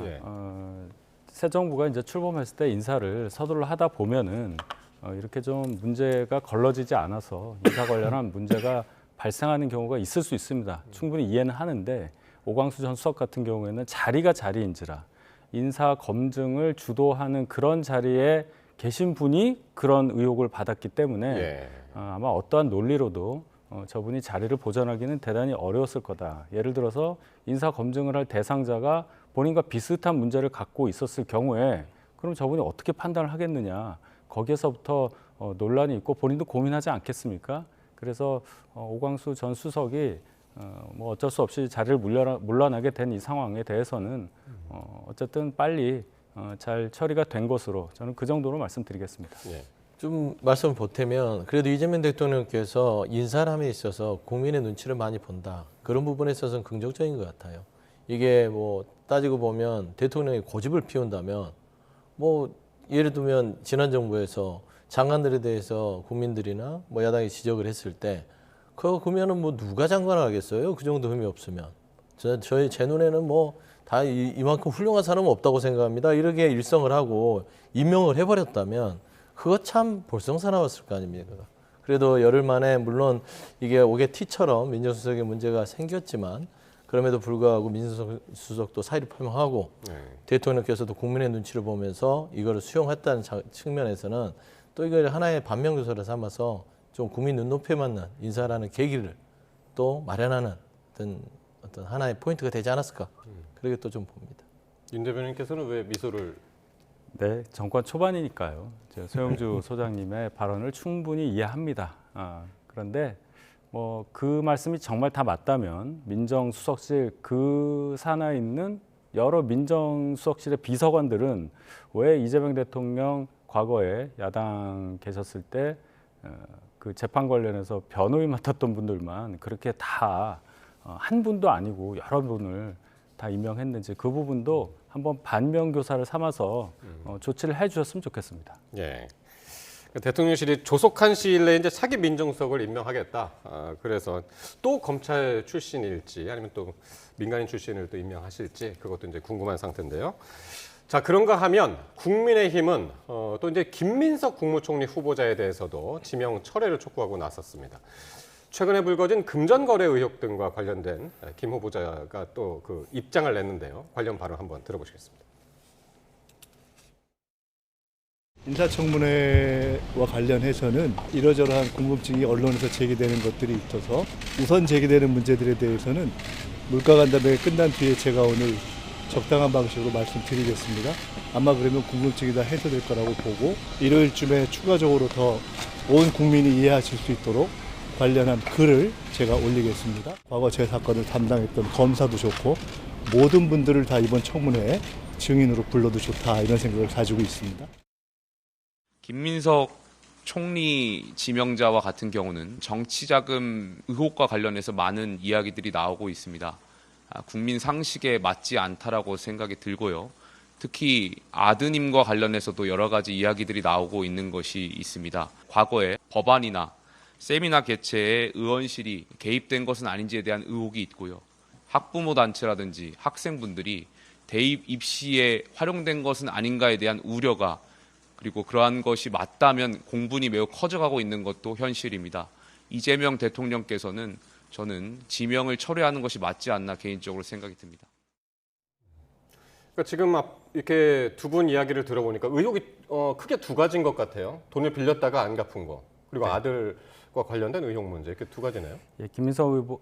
U: 새 정부가 이제 출범했을 때 인사를 서둘러 하다 보면은 이렇게 좀 문제가 걸러지지 않아서 인사 관련한 문제가 발생하는 경우가 있을 수 있습니다. 충분히 이해는 하는데 오광수 전 수석 같은 경우에는 자리가 자리인지라 인사 검증을 주도하는 그런 자리에 계신 분이 그런 의혹을 받았기 때문에 아마 어떠한 논리로도 저분이 자리를 보전하기는 대단히 어려웠을 거다. 예를 들어서 인사 검증을 할 대상자가 본인과 비슷한 문제를 갖고 있었을 경우에 그럼 저분이 어떻게 판단을 하겠느냐. 거기에서부터 논란이 있고 본인도 고민하지 않겠습니까? 그래서 오광수 전 수석이 뭐 어쩔 수 없이 자리를 물러나게 된 이 상황에 대해서는 어쨌든 빨리 잘 처리가 된 것으로 저는 그 정도로 말씀드리겠습니다.
T: 좀 말씀 보태면 그래도 이재명 대통령께서 인사함에 있어서 국민의 눈치를 많이 본다. 그런 부분에 있어서는 긍정적인 것 같아요. 이게 뭐 따지고 보면 대통령이 고집을 피운다면 뭐 예를 들면 지난 정부에서 장관들에 대해서 국민들이나 뭐 야당이 지적을 했을 때 그러면은 뭐 누가 장관을 하겠어요? 그 정도 흠이 없으면. 제 눈에는 뭐 다 이만큼 훌륭한 사람은 없다고 생각합니다. 이렇게 일성을 하고 임명을 해버렸다면 그거 참 볼썽사나웠을 거 아닙니까? 그래도 열흘 만에 물론 이게 오게티처럼 민정수석의 문제가 생겼지만 그럼에도 불구하고 민정수석도 사의를 표명하고 대통령께서도 국민의 눈치를 보면서 이거를 수용했다는 측면에서는 또 이걸 하나의 반면교사를 삼아서 좀 국민 눈높이에 맞는 인사라는 계기를 또 마련하는 어떤 하나의 포인트가 되지 않았을까 그렇게 또 좀 봅니다.
A: 윤 대변인께서는 왜 미소를?
U: 네, 정권 초반이니까요. 소영주 소장님의 발언을 충분히 이해합니다. 그런데 뭐 그 말씀이 정말 다 맞다면 민정수석실 그 산하에 있는 여러 민정수석실의 비서관들은 왜 이재명 대통령 과거에 야당 계셨을 때 그 재판 관련해서 변호인 맡았던 분들만 그렇게 다 한 분도 아니고 여러 분을 다 임명했는지 그 부분도 한번 반면교사를 삼아서 조치를 해주셨으면 좋겠습니다.
A: 예. 대통령실이 조속한 시일 내에 이제 차기 민정수석을 임명하겠다. 그래서 또 검찰 출신일지 아니면 또 민간인 출신을 또 임명하실지 그것도 이제 궁금한 상태인데요. 자, 그런가 하면 국민의힘은 또 이제 김민석 국무총리 후보자에 대해서도 지명 철회를 촉구하고 나섰습니다. 최근에 불거진 금전거래 의혹 등과 관련된 김 후보자가 또 그 입장을 냈는데요. 관련 발언 한번 들어보시겠습니다.
I: 인사청문회와 관련해서는 이러저러한 궁금증이 언론에서 제기되는 것들이 있어서 우선 제기되는 문제들에 대해서는 물가간담회가 끝난 뒤에 제가 오늘 적당한 방식으로 말씀드리겠습니다. 아마 그러면 궁금증이 다 해소될 거라고 보고 일요일쯤에 추가적으로 더 온 국민이 이해하실 수 있도록 관련한 글을 제가 올리겠습니다. 과거 제 사건을 담당했던 검사도 좋고 모든 분들을 다 이번 청문회에 증인으로 불러도 좋다 이런 생각을 가지고 있습니다.
J: 김민석 총리 지명자와 같은 경우는 정치자금 의혹과 관련해서 많은 이야기들이 나오고 있습니다. 국민 상식에 맞지 않다라고 생각이 들고요. 특히 아드님과 관련해서도 여러 가지 이야기들이 나오고 있는 것이 있습니다. 과거에 법안이나 세미나 개최에 의원실이 개입된 것은 아닌지에 대한 의혹이 있고요. 학부모 단체라든지 학생분들이 대입 입시에 활용된 것은 아닌가에 대한 우려가 그리고 그러한 것이 맞다면 공분이 매우 커져가고 있는 것도 현실입니다. 이재명 대통령께서는 저는 지명을 철회하는 것이 맞지 않나 개인적으로 생각이 듭니다.
A: 그러니까 지금 이렇게 두 분 이야기를 들어보니까 의혹이 크게 두 가지인 것 같아요. 돈을 빌렸다가 안 갚은 거 그리고
U: 네.
A: 아들과 관련된 의혹 문제 이렇게 두 가지네요.
U: 예, 김민석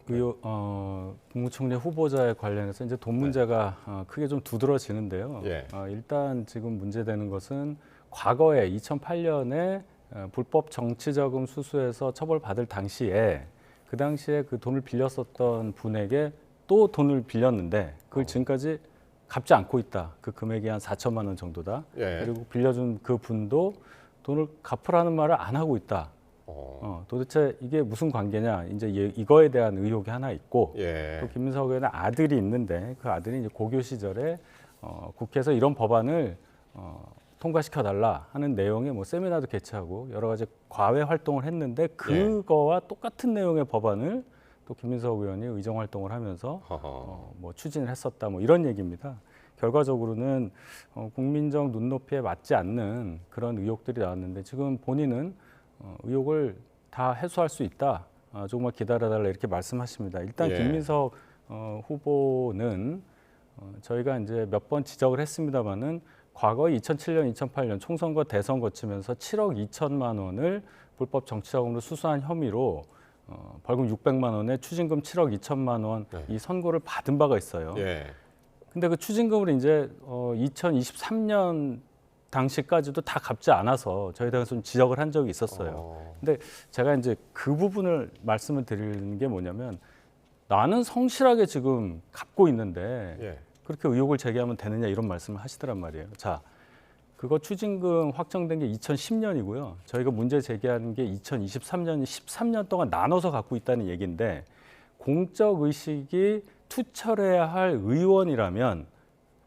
U: 국무총리 후보자에 관련해서 이제 돈 문제가 크게 좀 두드러지는데요.
A: 예.
U: 일단 지금 문제되는 것은 과거에 2008년에 불법 정치자금 수수에서 처벌받을 당시에 그 당시에 그 돈을 빌렸었던 분에게 또 돈을 빌렸는데 그걸 지금까지 갚지 않고 있다. 그 금액이 한 4천만 원 정도다.
A: 예.
U: 그리고 빌려준 그 분도 돈을 갚으라는 말을 안 하고 있다. 도대체 이게 무슨 관계냐? 이제 이거에 대한 의혹이 하나 있고
A: 예.
U: 또 김민석 의원의 아들이 있는데 그 아들이 이제 고교 시절에 국회에서 이런 법안을 통과시켜 달라 하는 내용의 뭐 세미나도 개최하고 여러 가지 과외 활동을 했는데 그거와 똑같은 내용의 법안을 또 김민석 의원이 의정 활동을 하면서 뭐 추진을 했었다 뭐 이런 얘기입니다. 결과적으로는 국민적 눈높이에 맞지 않는 그런 의혹들이 나왔는데 지금 본인은 의혹을 다 해소할 수 있다. 조금만 기다려달라 이렇게 말씀하십니다. 일단
A: 예.
U: 김민석 후보는 저희가 이제 몇 번 지적을 했습니다마는 과거 2007년, 2008년 총선과 대선 거치면서 7억 2천만 원을 불법 정치자금으로 수수한 혐의로 벌금 600만 원에 추징금 7억 2천만 원 이 선고를 받은 바가 있어요.
A: 예.
U: 근데 그 추징금을 이제 2023년 당시까지도 다 갚지 않아서 저희 당에서 좀 지적을 한 적이 있었어요. 근데 제가 이제 그 부분을 말씀을 드리는 게 뭐냐면 나는 성실하게 지금 갚고 있는데
A: 예.
U: 그렇게 의혹을 제기하면 되느냐 이런 말씀을 하시더란 말이에요. 자, 그거 추징금 확정된 게 2010년이고요. 저희가 문제 제기하는 게 2023년, 13년 동안 나눠서 갖고 있다는 얘기인데 공적 의식이 투철해야 할 의원이라면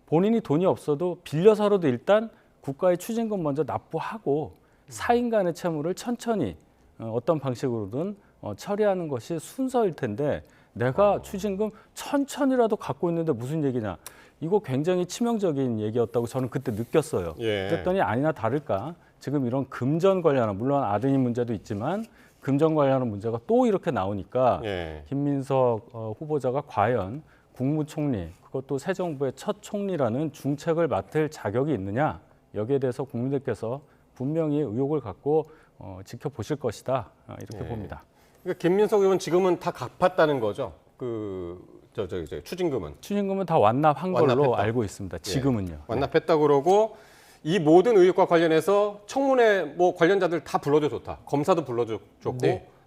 U: 본인이 돈이 없어도 빌려서라도 일단 국가의 추징금 먼저 납부하고 사인 간의 채무를 천천히 어떤 방식으로든 처리하는 것이 순서일 텐데 내가 추징금 천천히라도 갖고 있는데 무슨 얘기냐. 이거 굉장히 치명적인 얘기였다고 저는 그때 느꼈어요. 그랬더니 아니나 다를까 지금 이런 금전 관련한, 물론 아드님 문제도 있지만 금전 관련한 문제가 또 이렇게 나오니까 김민석 후보자가 과연 국무총리, 그것도 새 정부의 첫 총리라는 중책을 맡을 자격이 있느냐, 여기에 대해서 국민들께서 분명히 의혹을 갖고 지켜보실 것이다, 이렇게 봅니다.
A: 그러니까 김민석 의원 지금은 다 갚았다는 거죠? 추징금은
U: 다 완납한 걸로 알고 있습니다. 지금은요.
A: 완납했다고 그러고 이 모든 의혹과 관련해서 청문회 뭐 관련자들 다 불러도 좋다. 검사도 불러줬고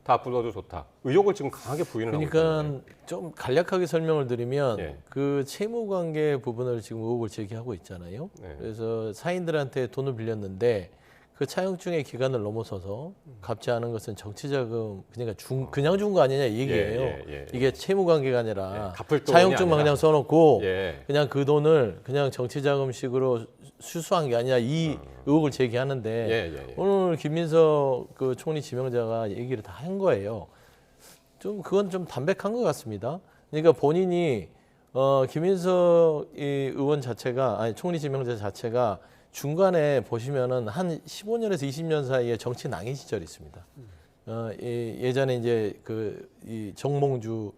A: 다 불러도 좋다. 의혹을 지금 강하게 부인을 하고 있습니다.
T: 그러니까 좀 간략하게 설명을 드리면 그 채무관계 부분을 지금 의혹을 제기하고 있잖아요. 그래서 사인들한테 돈을 빌렸는데 그 차용증의 기간을 넘어서서 갚지 않은 것은 정치자금 그냥 준 거 아니냐 이 얘기예요. 이게 채무관계가 아니라 차용증만 그냥 써놓고 그냥 그 돈을 그냥 정치자금식으로 수수한 게 아니냐 이 의혹을 제기하는데 오늘 김민석 그 총리 지명자가 얘기를 다 한 거예요. 그건 좀 담백한 것 같습니다. 그러니까 본인이 김민석 의원 자체가 총리 지명자 자체가 중간에 보시면은 한 15년에서 20년 사이에 정치 낭인 시절이 있습니다. 예전에 이제 이 정몽준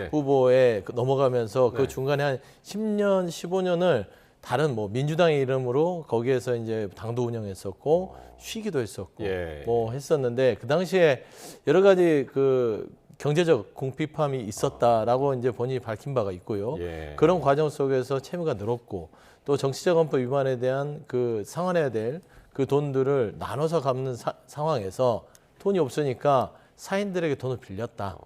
T: 후보에 넘어가면서 그 중간에 한 10년, 15년을 다른 뭐 민주당의 이름으로 거기에서 이제 당도 운영했었고 쉬기도 했었고 뭐 했었는데 그 당시에 여러 가지 그 경제적 궁핍함이 있었다라고 이제 본인이 밝힌 바가 있고요. 그런 과정 속에서 채무가 늘었고 또 정치자금법 위반에 대한 그 상환해야 될 그 돈들을 나눠서 갚는 상황에서 돈이 없으니까 사인들에게 돈을 빌렸다.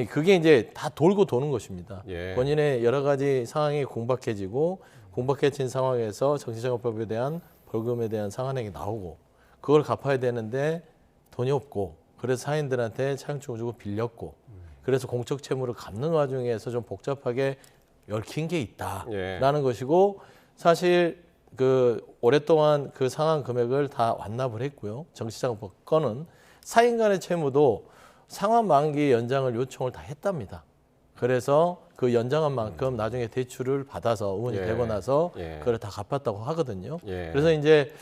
T: 그게 이제 다 돌고 도는 것입니다. 본인의 여러 가지 상황이 공박해진 상황에서 정치자금법에 대한 벌금에 대한 상환액이 나오고 그걸 갚아야 되는데 돈이 없고 그래서 사인들한테 차용증을 주고 빌렸고 그래서 공적 채무를 갚는 와중에서 좀 복잡하게 얽힌 게 있다라는 것이고 사실 그 오랫동안 그 상환 금액을 다 완납을 했고요. 정치자금법 건은 사인 간의 채무도 상환 만기 연장을 요청을 다 했답니다. 그래서 그 연장한 만큼 나중에 대출을 받아서 의원이 되고 나서 그걸 다 갚았다고 하거든요. 그래서 이제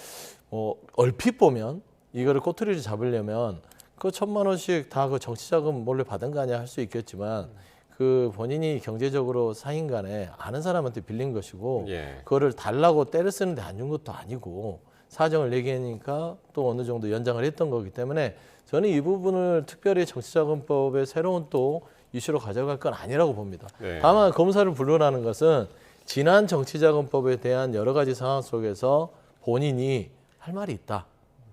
T: 얼핏 보면 이거를 꼬투리를 잡으려면 그 1,000만 원씩 다 그 정치자금 몰래 받은 거 아니야 할 수 있겠지만 그 본인이 경제적으로 사인 간에 아는 사람한테 빌린 것이고 그거를 달라고 때를 쓰는데 안 준 것도 아니고 사정을 얘기하니까 또 어느 정도 연장을 했던 거기 때문에 저는 이 부분을 특별히 정치자금법의 새로운 또 이슈로 가져갈 건 아니라고 봅니다. 다만 검사를 불러라는 것은 지난 정치자금법에 대한 여러 가지 상황 속에서 본인이 할 말이 있다.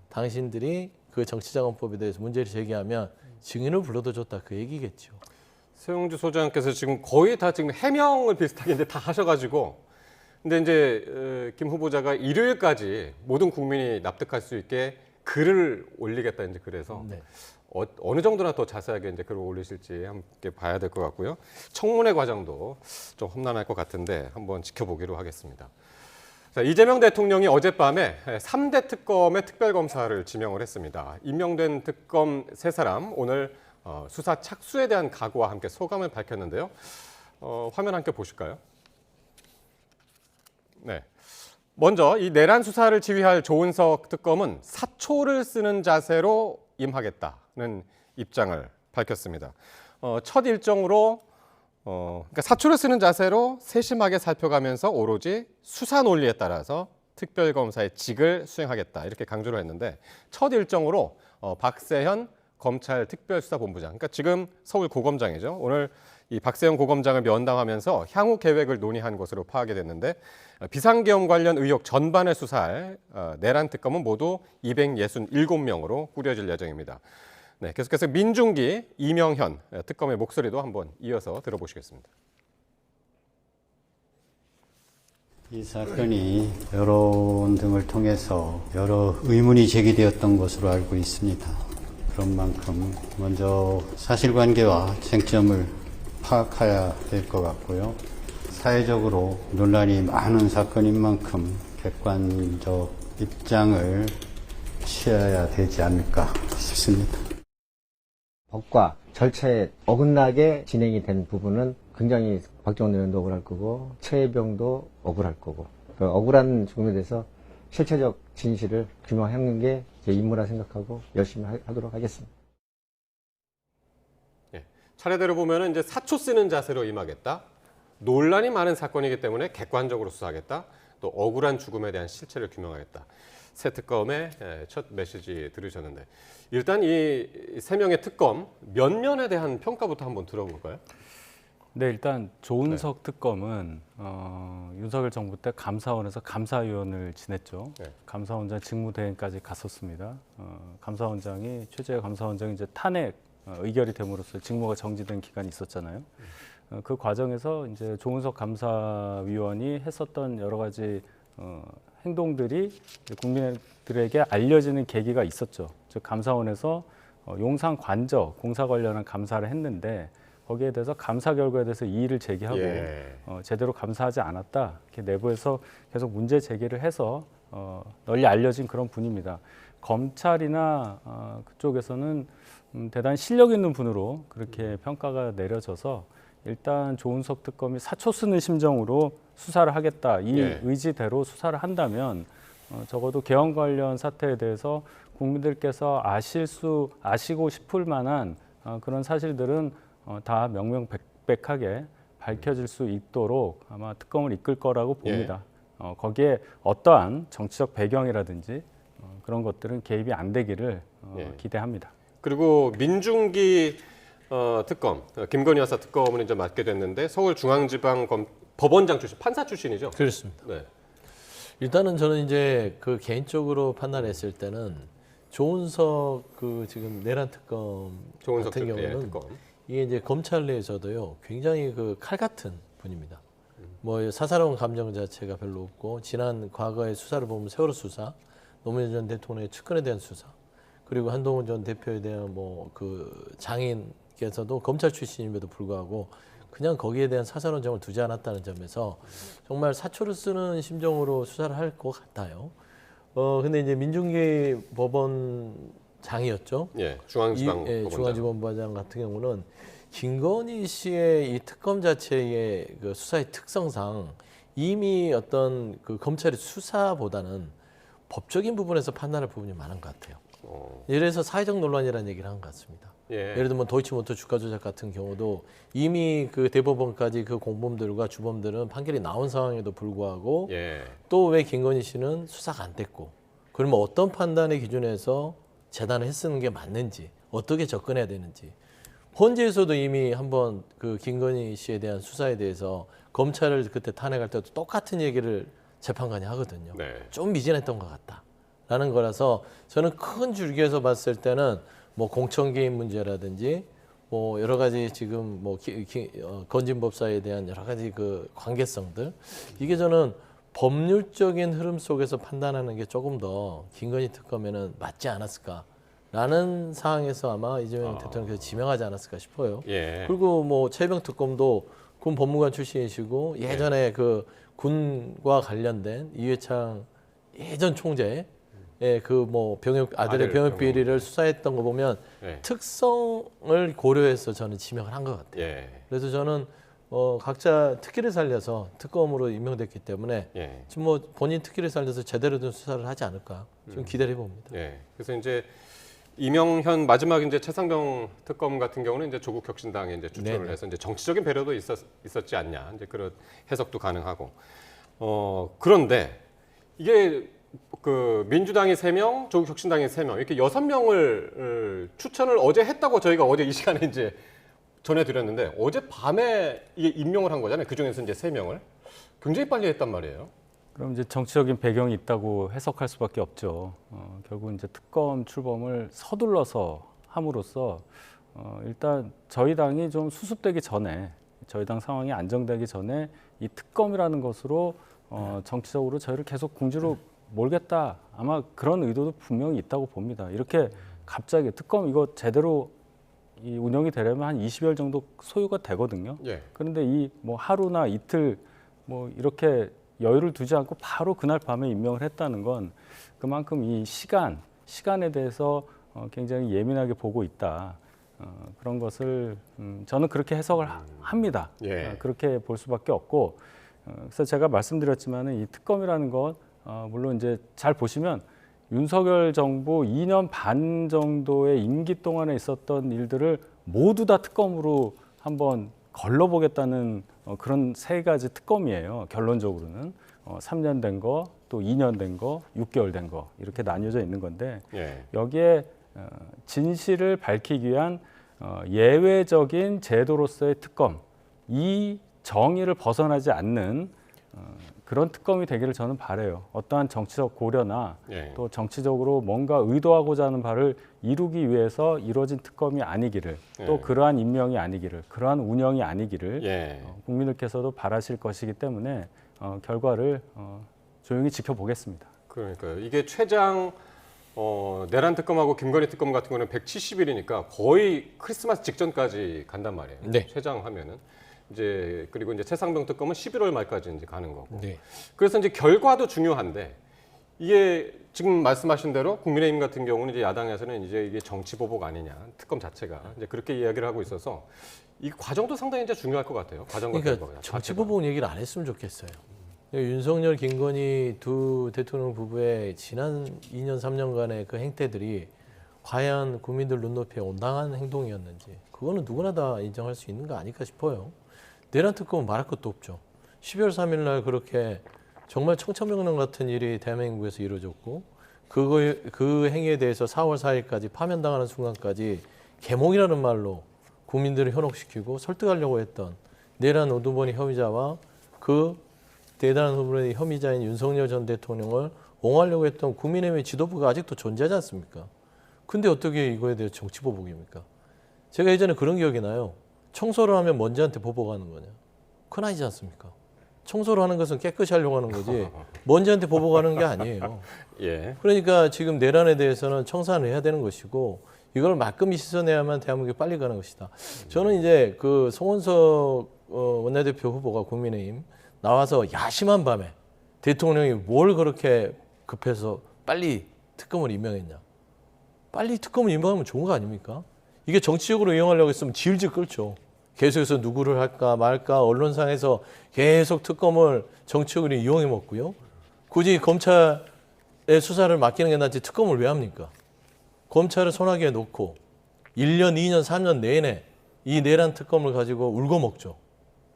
T: 당신들이 그 정치자금법에 대해서 문제를 제기하면 증인을 불러도 좋다 그 얘기겠죠.
A: 서영주 소장께서 지금 거의 다 지금 해명을 비슷하게 이제 다 하셔가지고 근데 이제 김 후보자가 일요일까지 모든 국민이 납득할 수 있게 글을 올리겠다 이제 그래서 어느 정도나 더 자세하게 이제 글을 올리실지 함께 봐야 될 것 같고요. 청문회 과정도 좀 험난할 것 같은데 한번 지켜보기로 하겠습니다. 자, 이재명 대통령이 어젯밤에 3대 특검의 특별검사를 지명을 했습니다. 임명된 특검 3사람 오늘 수사 착수에 대한 각오와 함께 소감을 밝혔는데요. 화면 함께 보실까요? 네. 먼저 이 내란 수사를 지휘할 조은석 특검은 사초를 쓰는 자세로 임하겠다는 입장을 밝혔습니다. 첫 일정으로 그러니까 사초를 쓰는 자세로 세심하게 살펴가면서 오로지 수사 논리에 따라서 특별검사의 직을 수행하겠다 이렇게 강조를 했는데 첫 일정으로 박세현 검찰 특별수사본부장, 그러니까 지금 서울고검장이죠. 오늘 이 박세현 고검장을 면담하면서 향후 계획을 논의한 것으로 파악이 됐는데 비상계엄 관련 의혹 전반을 수사할 내란 특검은 모두 267명으로 꾸려질 예정입니다. 네, 계속해서 민중기 이명현 특검의 목소리도 한번 이어서 들어보시겠습니다.
D: 이 사건이 여론 등을 통해서 여러 의문이 제기되었던 것으로 알고 있습니다. 그런 만큼 먼저 사실관계와 쟁점을 파악해야 될 것 같고요. 사회적으로 논란이 많은 사건인 만큼 객관적 입장을 취해야 되지 않을까 싶습니다.
E: 법과 절차에 어긋나게 진행이 된 부분은 굉장히 박정원 의원도 억울할 거고 최혜병도 억울할 거고 그 억울한 죽음에 대해서 실체적 진실을 규명하는 게 제 임무라 생각하고 열심히 하도록 하겠습니다.
A: 예, 차례대로 보면은 이제 사초 쓰는 자세로 임하겠다. 논란이 많은 사건이기 때문에 객관적으로 수사하겠다. 또 억울한 죽음에 대한 실체를 규명하겠다. 새 특검의 첫 메시지 들으셨는데 일단 이 세 명의 특검 면면에 대한 평가부터 한번 들어볼까요?
U: 네, 일단 조은석 특검은 윤석열 정부 때 감사원에서 감사위원을 지냈죠.
A: 네.
U: 감사원장 직무대행까지 갔었습니다. 감사원장이 최재형 감사원장이 이제 탄핵 의결이 됨으로써 직무가 정지된 기간이 있었잖아요. 그 과정에서 이제 조은석 감사위원이 했었던 여러 가지 행동들이 국민들에게 알려지는 계기가 있었죠. 즉 감사원에서 용산 관저 공사 관련한 감사를 했는데 거기에 대해서 감사 결과에 대해서 이의를 제기하고 제대로 감사하지 않았다. 이렇게 내부에서 계속 문제 제기를 해서 널리 알려진 그런 분입니다. 검찰이나 그쪽에서는 대단히 실력 있는 분으로 그렇게 평가가 내려져서 일단 조은석 특검이 사초 쓰는 심정으로 수사를 하겠다. 이 의지대로 수사를 한다면 적어도 개헌 관련 사태에 대해서 국민들께서 아시고 싶을 만한 그런 사실들은 다 명명백백하게 밝혀질 수 있도록 아마 특검을 이끌 거라고 봅니다. 거기에 어떠한 정치적 배경이라든지 그런 것들은 개입이 안 되기를 기대합니다.
A: 그리고 민중기 특검, 김건희 여사 특검을 이제 맡게 됐는데 서울중앙지방법원장 출신, 판사 출신이죠?
T: 그렇습니다.
A: 네.
T: 일단은 저는 이제 그 개인적으로 판단했을 때는 조은석 그 지금 내란 특검 같은 경우는 이게 이제 검찰 내에서도요 굉장히 그 칼 같은 분입니다. 뭐 사사로운 감정 자체가 별로 없고 지난 과거의 수사를 보면 세월호 수사, 노무현 전 대통령의 측근에 대한 수사, 그리고 한동훈 전 대표에 대한 뭐 그 장인께서도 검찰 출신임에도 불구하고 그냥 거기에 대한 사사로운 점을 두지 않았다는 점에서 정말 사초를 쓰는 심정으로 수사를 할 것 같아요. 근데 이제 민중기 법원장이었죠.
A: 예, 중앙지방법원장.
T: 중앙지방법원장 같은 경우는 김건희 씨의 이 특검 자체의 그 수사의 특성상 이미 어떤 그 검찰의 수사보다는 법적인 부분에서 판단할 부분이 많은 것 같아요. 예를 들어서 사회적 논란이라는 얘기를 한 것 같습니다. 예를 들면 도이치모터 주가 조작 같은 경우도 이미 그 대법원까지 그 공범들과 주범들은 판결이 나온 상황에도 불구하고 또 왜 김건희 씨는 수사가 안 됐고 그러면 어떤 판단의 기준에서 재단을 했쓰는 게 맞는지 어떻게 접근해야 되는지 헌재에서도 이미 한번 그 김건희 씨에 대한 수사에 대해서 검찰을 그때 탄핵할 때도 똑같은 얘기를 재판관이 하거든요. 좀 미진했던 것 같다라는 거라서 저는 큰 줄기에서 봤을 때는 뭐 공천 개입 문제라든지 뭐 여러 가지 지금 뭐 건진법사에 대한 여러 가지 그 관계성들 이게 저는 법률적인 흐름 속에서 판단하는 게 조금 더 김건희 특검에는 맞지 않았을까라는 상황에서 아마 이재명 대통령께서 지명하지 않았을까 싶어요. 그리고 뭐 최혜병 특검도 군 법무관 출신이시고 예전에 그 군과 관련된 이회창 예전 총재 그 뭐 아들의 병역 비리를 수사했던 거 보면 특성을 고려해서 저는 지명을 한 것 같아요. 그래서 저는 각자 특기를 살려서 특검으로 임명됐기 때문에 지금 뭐 본인 특기를 살려서 제대로 된 수사를 하지 않을까 좀 기대를 해봅니다.
A: 그래서 이제 이명현 마지막 이제 최상병 특검 같은 경우는 이제 조국 혁신당에 이제 추천을 해서 이제 정치적인 배려도 있었지 않냐 이제 그런 해석도 가능하고 그런데 이게 그 민주당이 3명, 조국 혁신당이 3명 이렇게 6명을 추천을 어제 했다고 저희가 어제 이 시간에 이제 전해드렸는데 어제 밤에 이게 임명을 한 거잖아요. 그 중에서 이제 3명을 굉장히 빨리 했단 말이에요.
U: 그럼 이제 정치적인 배경이 있다고 해석할 수밖에 없죠. 결국 이제 특검 출범을 서둘러서 함으로써 일단 저희 당이 좀 수습되기 전에 저희 당 상황이 안정되기 전에 이 특검이라는 것으로 정치적으로 저희를 계속 궁지로 몰겠다. 아마 그런 의도도 분명히 있다고 봅니다. 이렇게 갑자기 특검 이거 제대로 이 운영이 되려면 한 20여일 정도 소요가 되거든요. 그런데 이 뭐 하루나 이틀 뭐 이렇게 여유를 두지 않고 바로 그날 밤에 임명을 했다는 건 그만큼 이 시간에 대해서 굉장히 예민하게 보고 있다. 그런 것을 저는 그렇게 해석을 합니다.
A: 예.
U: 그렇게 볼 수밖에 없고 그래서 제가 말씀드렸지만은 이 특검이라는 것 물론 이제 잘 보시면 윤석열 정부 2년 반 정도의 임기 동안에 있었던 일들을 모두 다 특검으로 한번 걸러보겠다는 그런 세 가지 특검이에요. 결론적으로는 3년 된 거, 또 2년 된 거, 6개월 된 거 이렇게 나뉘어져 있는 건데
A: 예.
U: 여기에 진실을 밝히기 위한 예외적인 제도로서의 특검, 이 정의를 벗어나지 않는 그런 특검이 되기를 저는 바라요. 어떠한 정치적 고려나
A: 예.
U: 또 정치적으로 뭔가 의도하고자 하는 바를 이루기 위해서 이루어진 특검이 아니기를 또
A: 예.
U: 그러한 임명이 아니기를 그러한 운영이 아니기를
A: 예.
U: 국민들께서도 바라실 것이기 때문에 결과를 조용히 지켜보겠습니다.
A: 그러니까요. 이게 최장 내란 특검하고 김건희 특검 같은 경우는 170일이니까 거의 크리스마스 직전까지 간단 말이에요.
C: 네.
A: 최장 하면은 이제 그리고 이제 최상병 특검은 11월 말까지 이제 가는 거고.
C: 네.
A: 그래서 이제 결과도 중요한데 이게 지금 말씀하신 대로 국민의힘 같은 경우는 이제 야당에서는 이제 이게 정치 보복 아니냐 특검 자체가 이제 그렇게 이야기를 하고 있어서 이 과정도 상당히 이제 중요할 것 같아요. 과정과
C: 그러니까
A: 결과가
C: 정치
A: 자체가.
C: 보복 얘기를 안 했으면 좋겠어요. 윤석열, 김건희 두 대통령 부부의 지난 2년, 3년간의 그 행태들이 과연 국민들 눈높이에 온당한 행동이었는지 그거는 누구나 다 인정할 수 있는 거 아닐까 싶어요. 내란 특검은 말할 것도 없죠. 12월 3일 날 그렇게 정말 청천벽력 같은 일이 대한민국에서 이루어졌고 그 행위에 대해서 4월 4일까지 파면당하는 순간까지 계몽이라는 말로 국민들을 현혹시키고 설득하려고 했던 내란 오두번이 혐의자와 그 대단한 부분의 혐의자인 윤석열 전 대통령을 옹호하려고 했던 국민의힘의 지도부가 아직도 존재하지 않습니까? 근데 어떻게 이거에 대해 정치 보복입니까? 제가 예전에 그런 기억이 나요. 청소를 하면 먼지한테 보복하는 거냐? 그건 아니지 않습니까? 청소를 하는 것은 깨끗이 하려고 하는 거지 먼지한테 보복하는 게 아니에요.
A: 예.
C: 그러니까 지금 내란에 대해서는 청산을 해야 되는 것이고 이걸 말끔히 씻어내야만 대한민국이 빨리 가는 것이다. 저는 이제 그 송원석 원내대표 후보가 국민의힘 나와서 야심한 밤에 대통령이 뭘 그렇게 급해서 빨리 특검을 임명했냐. 빨리 특검을 임명하면 좋은 거 아닙니까? 이게 정치적으로 이용하려고 했으면 질질 끌죠. 계속해서 누구를 할까 말까 언론상에서 계속 특검을 정치적으로 이용해 먹고요. 굳이 검찰의 수사를 맡기는 게 낫지 특검을 왜 합니까? 검찰을 손아귀에 놓고 1년, 2년, 3년 내내 이 내란 특검을 가지고 울고 먹죠.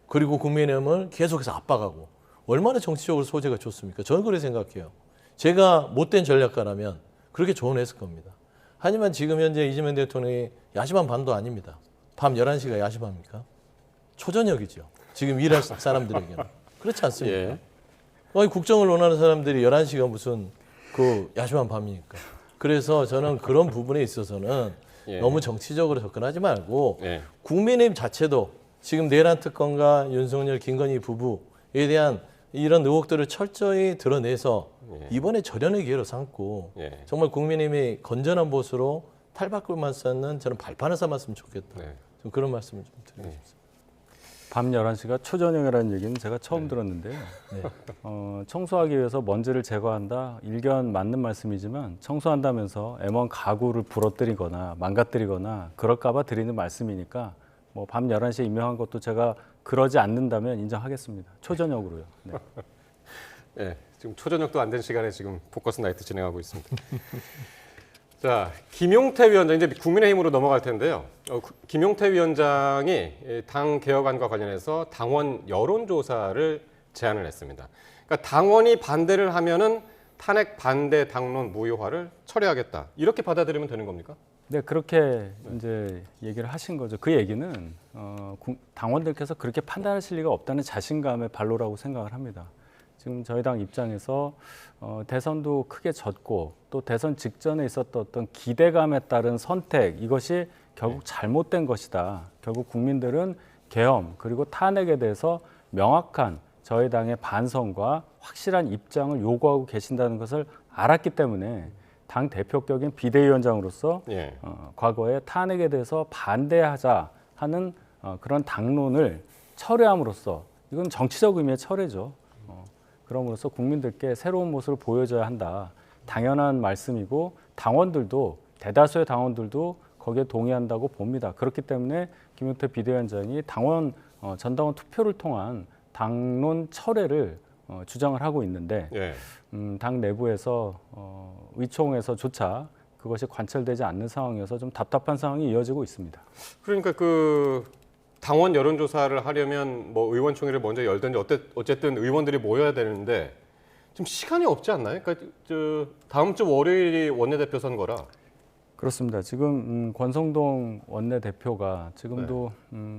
C: 그리고 국민의힘을 계속해서 압박하고 얼마나 정치적으로 소재가 좋습니까? 저는 그렇게 생각해요. 제가 못된 전략가라면 그렇게 조언했을 겁니다. 하지만 지금 현재 이재명 대통령이 야심한 밤도 아닙니다. 밤 11시가 야심합니까? 초저녁이죠. 지금 일할 사람들에게는. 그렇지 않습니까?
A: 예.
C: 아니, 국정을 원하는 사람들이 11시가 무슨 그 야심한 밤이니까. 그래서 저는 그런 부분에 있어서는
A: 예.
C: 너무 정치적으로 접근하지 말고
A: 예.
C: 국민의힘 자체도 지금 내란 특검과 윤석열, 김건희 부부에 대한 이런 의혹들을 철저히 드러내서
A: 예.
C: 이번에 절연의 기회로 삼고
A: 예.
C: 정말 국민의힘이 건전한 보수로 탈바꿈만 쌓는 저는 발판을 삼았으면 좋겠다.
A: 네.
C: 좀 그런 말씀을 좀 드리고 싶습니다.
U: 밤 11시가 초저녁이라는 얘기는 제가 처음 들었는데요.
C: 네.
U: 청소하기 위해서 먼지를 제거한다. 일견 맞는 말씀이지만 청소한다면서 M1 가구를 부러뜨리거나 망가뜨리거나 그럴까 봐 드리는 말씀이니까 뭐 밤 11시에 임명한 것도 제가 그러지 않는다면 인정하겠습니다. 초저녁으로요. 네.
A: 네, 지금 초저녁도 안 된 시간에 지금 포커스 나이트 진행하고 있습니다. 자, 김용태 위원장, 이제 국민의힘으로 넘어갈 텐데요. 김용태 위원장이 당 개혁안과 관련해서 당원 여론조사를 제안을 했습니다. 그러니까 당원이 반대를 하면은 탄핵 반대 당론 무효화를 철회하겠다. 이렇게 받아들이면 되는 겁니까?
U: 네, 그렇게 이제 얘기를 하신 거죠. 그 얘기는 당원들께서 그렇게 판단하실 리가 없다는 자신감의 발로라고 생각을 합니다. 지금 저희 당 입장에서 대선도 크게 졌고 또 대선 직전에 있었던 어떤 기대감에 따른 선택, 이것이 결국 잘못된 것이다. 결국 국민들은 계엄 그리고 탄핵에 대해서 명확한 저희 당의 반성과 확실한 입장을 요구하고 계신다는 것을 알았기 때문에 당 대표격인 비대위원장으로서
A: 예.
U: 과거에 탄핵에 대해서 반대하자 하는 그런 당론을 철회함으로써 이건 정치적 의미의 철회죠. 그럼으로써 국민들께 새로운 모습을 보여줘야 한다. 당연한 말씀이고 당원들도 대다수의 당원들도 거기에 동의한다고 봅니다. 그렇기 때문에 김용태 비대위원장이 당원 전당원 투표를 통한 당론 철회를 주장을 하고 있는데
A: 예.
U: 당 내부에서 의총에서조차 그것이 관철되지 않는 상황이어서 좀 답답한 상황이 이어지고 있습니다.
A: 그러니까 그 당원 여론조사를 하려면 뭐 의원총회를 먼저 열든지 어쨌든 의원들이 모여야 되는데 지금 시간이 없지 않나요? 그러니까 다음 주 월요일이 원내대표 선거라.
U: 그렇습니다. 지금 권성동 원내대표가 지금도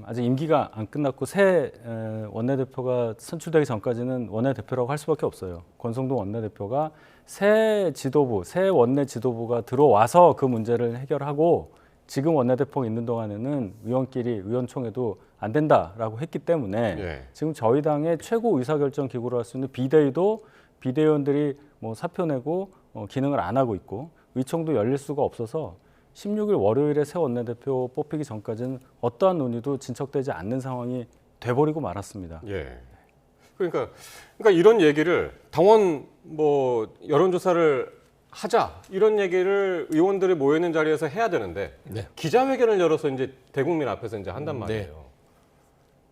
U: 아직 임기가 안 끝났고 새 원내대표가 선출되기 전까지는 원내대표라고 할 수밖에 없어요. 권성동 원내대표가 새 지도부, 새 원내 지도부가 들어와서 그 문제를 해결하고 지금 원내대표가 있는 동안에는 의원끼리 의원총회도 안 된다라고 했기 때문에 지금 저희 당의 최고 의사결정 기구로 할 수 있는 비대위도 비대위원들이 뭐 사표 내고 기능을 안 하고 있고 의총도 열릴 수가 없어서 16일 월요일에 새 원내대표 뽑히기 전까지는 어떠한 논의도 진척되지 않는 상황이 돼버리고 말았습니다.
A: 예. 그러니까 이런 얘기를 당원 뭐 여론조사를 하자 이런 얘기를 의원들이 모여 있는 자리에서 해야 되는데 기자회견을 열어서 이제 대국민 앞에서 이제 한단 말이에요.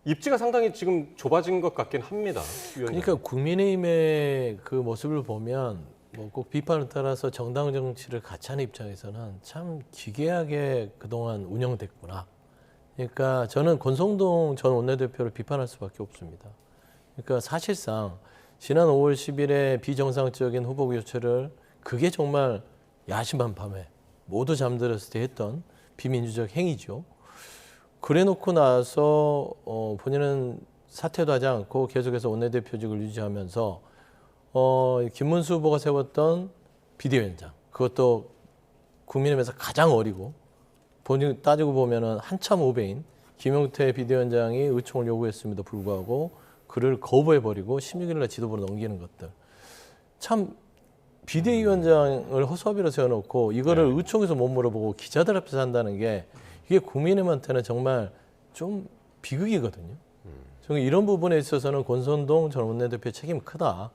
A: 입지가 상당히 지금 좁아진 것 같긴 합니다. 위원님.
T: 그러니까 국민의힘의 그 모습을 보면 뭐 꼭 비판을 따라서 정당 정치를 같이 하는 입장에서는 참 기괴하게 그동안 운영됐구나. 그러니까 저는 권성동 전 원내대표를 비판할 수밖에 없습니다. 그러니까 사실상 지난 5월 10일에 비정상적인 후보 교체를 그게 정말 야심한 밤에 모두 잠들었을 때 했던 비민주적 행위죠. 그래놓고 나서 본인은 사퇴도 하지 않고 계속해서 원내대표직을 유지하면서 김문수 후보가 세웠던 비대위원장, 그것도 국민의힘에서 가장 어리고 본인 따지고 보면은 한참 후배인 김용태 비대위원장이 의총을 요구했음에도 불구하고 그를 거부해버리고 16일 날 지도부로 넘기는 것들. 참 비대위원장을 허수아비로 세워놓고 이거를 의총에서 못 물어보고 기자들 앞에서 한다는 게 이게 국민의힘한테는 정말 좀 비극이거든요. 저는 이런 부분에 있어서는 권성동 전 원내대표 책임이 크다.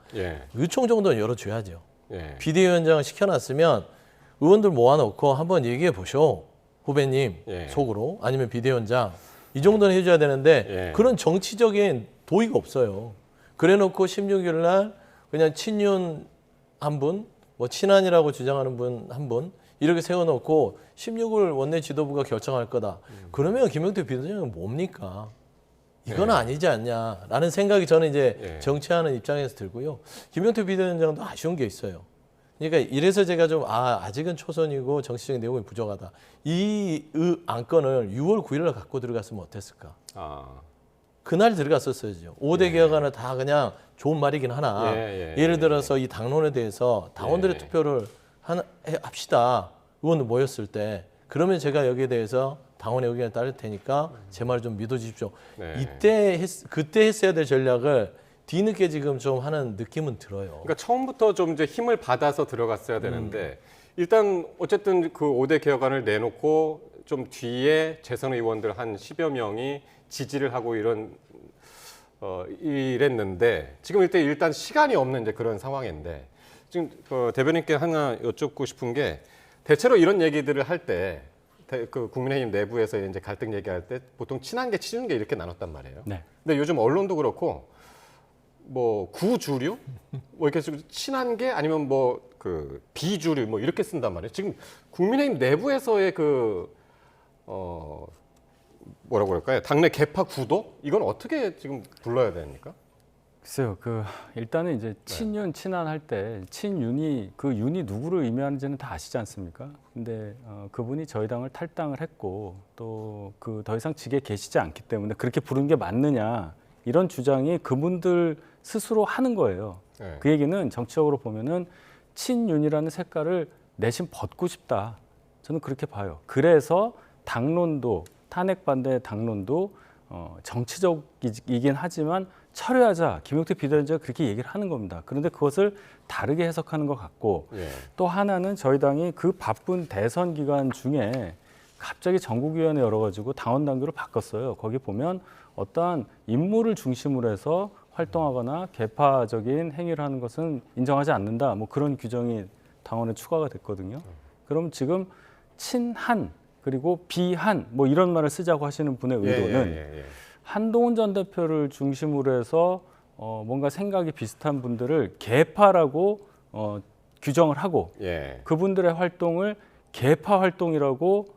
T: 의총 정도는 열어줘야죠. 비대위원장을 시켜놨으면 의원들 모아놓고 한번 얘기해 보쇼. 후배님 속으로 아니면 비대위원장 이 정도는 해줘야 되는데 그런 정치적인 도의가 없어요. 그래놓고 16일 날 그냥 친윤 한 분, 뭐 친한이라고 주장하는 분 한 분 이렇게 세워놓고 16일 원내 지도부가 결정할 거다. 그러면 김용태 비대위원장은 뭡니까? 이건 아니지 않냐라는 생각이 저는 이제 정치하는 입장에서 들고요. 김용태 비대위원장도 아쉬운 게 있어요. 그러니까 이래서 제가 좀 아직은 초선이고 정치적인 내용이 부족하다. 이 안건을 6월 9일 날 갖고 들어갔으면 어땠을까? 그날 들어갔었어야죠. 5대 개혁안을 다 그냥 좋은 말이긴 하나 예를 들어서 이 당론에 대해서 당원들의 투표를 합시다. 의원들 모였을 때 그러면 제가 여기에 대해서 당원의 의견에 따를 테니까 제 말을 좀 믿어주십시오. 그때 했어야 될 전략을 뒤늦게 지금 좀 하는 느낌은 들어요.
A: 그러니까 처음부터 좀 이제 힘을 받아서 들어갔어야 되는데 일단 어쨌든 그 5대 개혁안을 내놓고 좀 뒤에 재선 의원들 한 10여 명이 지지를 하고 이랬는데 지금 일단 시간이 없는 이제 그런 상황인데 지금 대변인께 하나 여쭙고 싶은 게 대체로 이런 얘기들을 할 때 그 국민의힘 내부에서 이제 갈등 얘기할 때 보통 친한 게 친한 게 이렇게 나눴단 말이에요. 근데 요즘 언론도 그렇고 뭐 구주류 뭐 이렇게 친한 게 아니면 뭐 그 비주류 뭐 이렇게 쓴단 말이에요. 지금 국민의힘 내부에서의 뭐라고 그럴까요? 당내 개파 구도 이건 어떻게 지금 불러야 됩니까?
U: 글쎄요, 일단은 이제 친윤 친한 할 때 친윤이 그 윤이 누구를 의미하는지는 다 아시지 않습니까? 근데 그분이 저희 당을 탈당을 했고 또 더 이상 직에 계시지 않기 때문에 그렇게 부르는 게 맞느냐 이런 주장이 그분들 스스로 하는 거예요. 그 얘기는 정치적으로 보면은 친윤이라는 색깔을 내심 벗고 싶다. 저는 그렇게 봐요. 그래서 당론도 탄핵 반대 당론도 정치적이긴 하지만 철회하자. 김용태 비대위원장이 그렇게 얘기를 하는 겁니다. 그런데 그것을 다르게 해석하는 것 같고 또 하나는 저희 당이 그 바쁜 대선 기간 중에 갑자기 전국위원회 열어가지고 당원 당규를 바꿨어요. 거기 보면 어떠한 인물을 중심으로 해서 활동하거나 개파적인 행위를 하는 것은 인정하지 않는다. 뭐 그런 규정이 당원에 추가가 됐거든요. 그럼 지금 친한 그리고 비한 뭐 이런 말을 쓰자고 하시는 분의 의도는 한동훈 전 대표를 중심으로 해서 뭔가 생각이 비슷한 분들을 개파라고 규정을 하고 그분들의 활동을 개파 활동이라고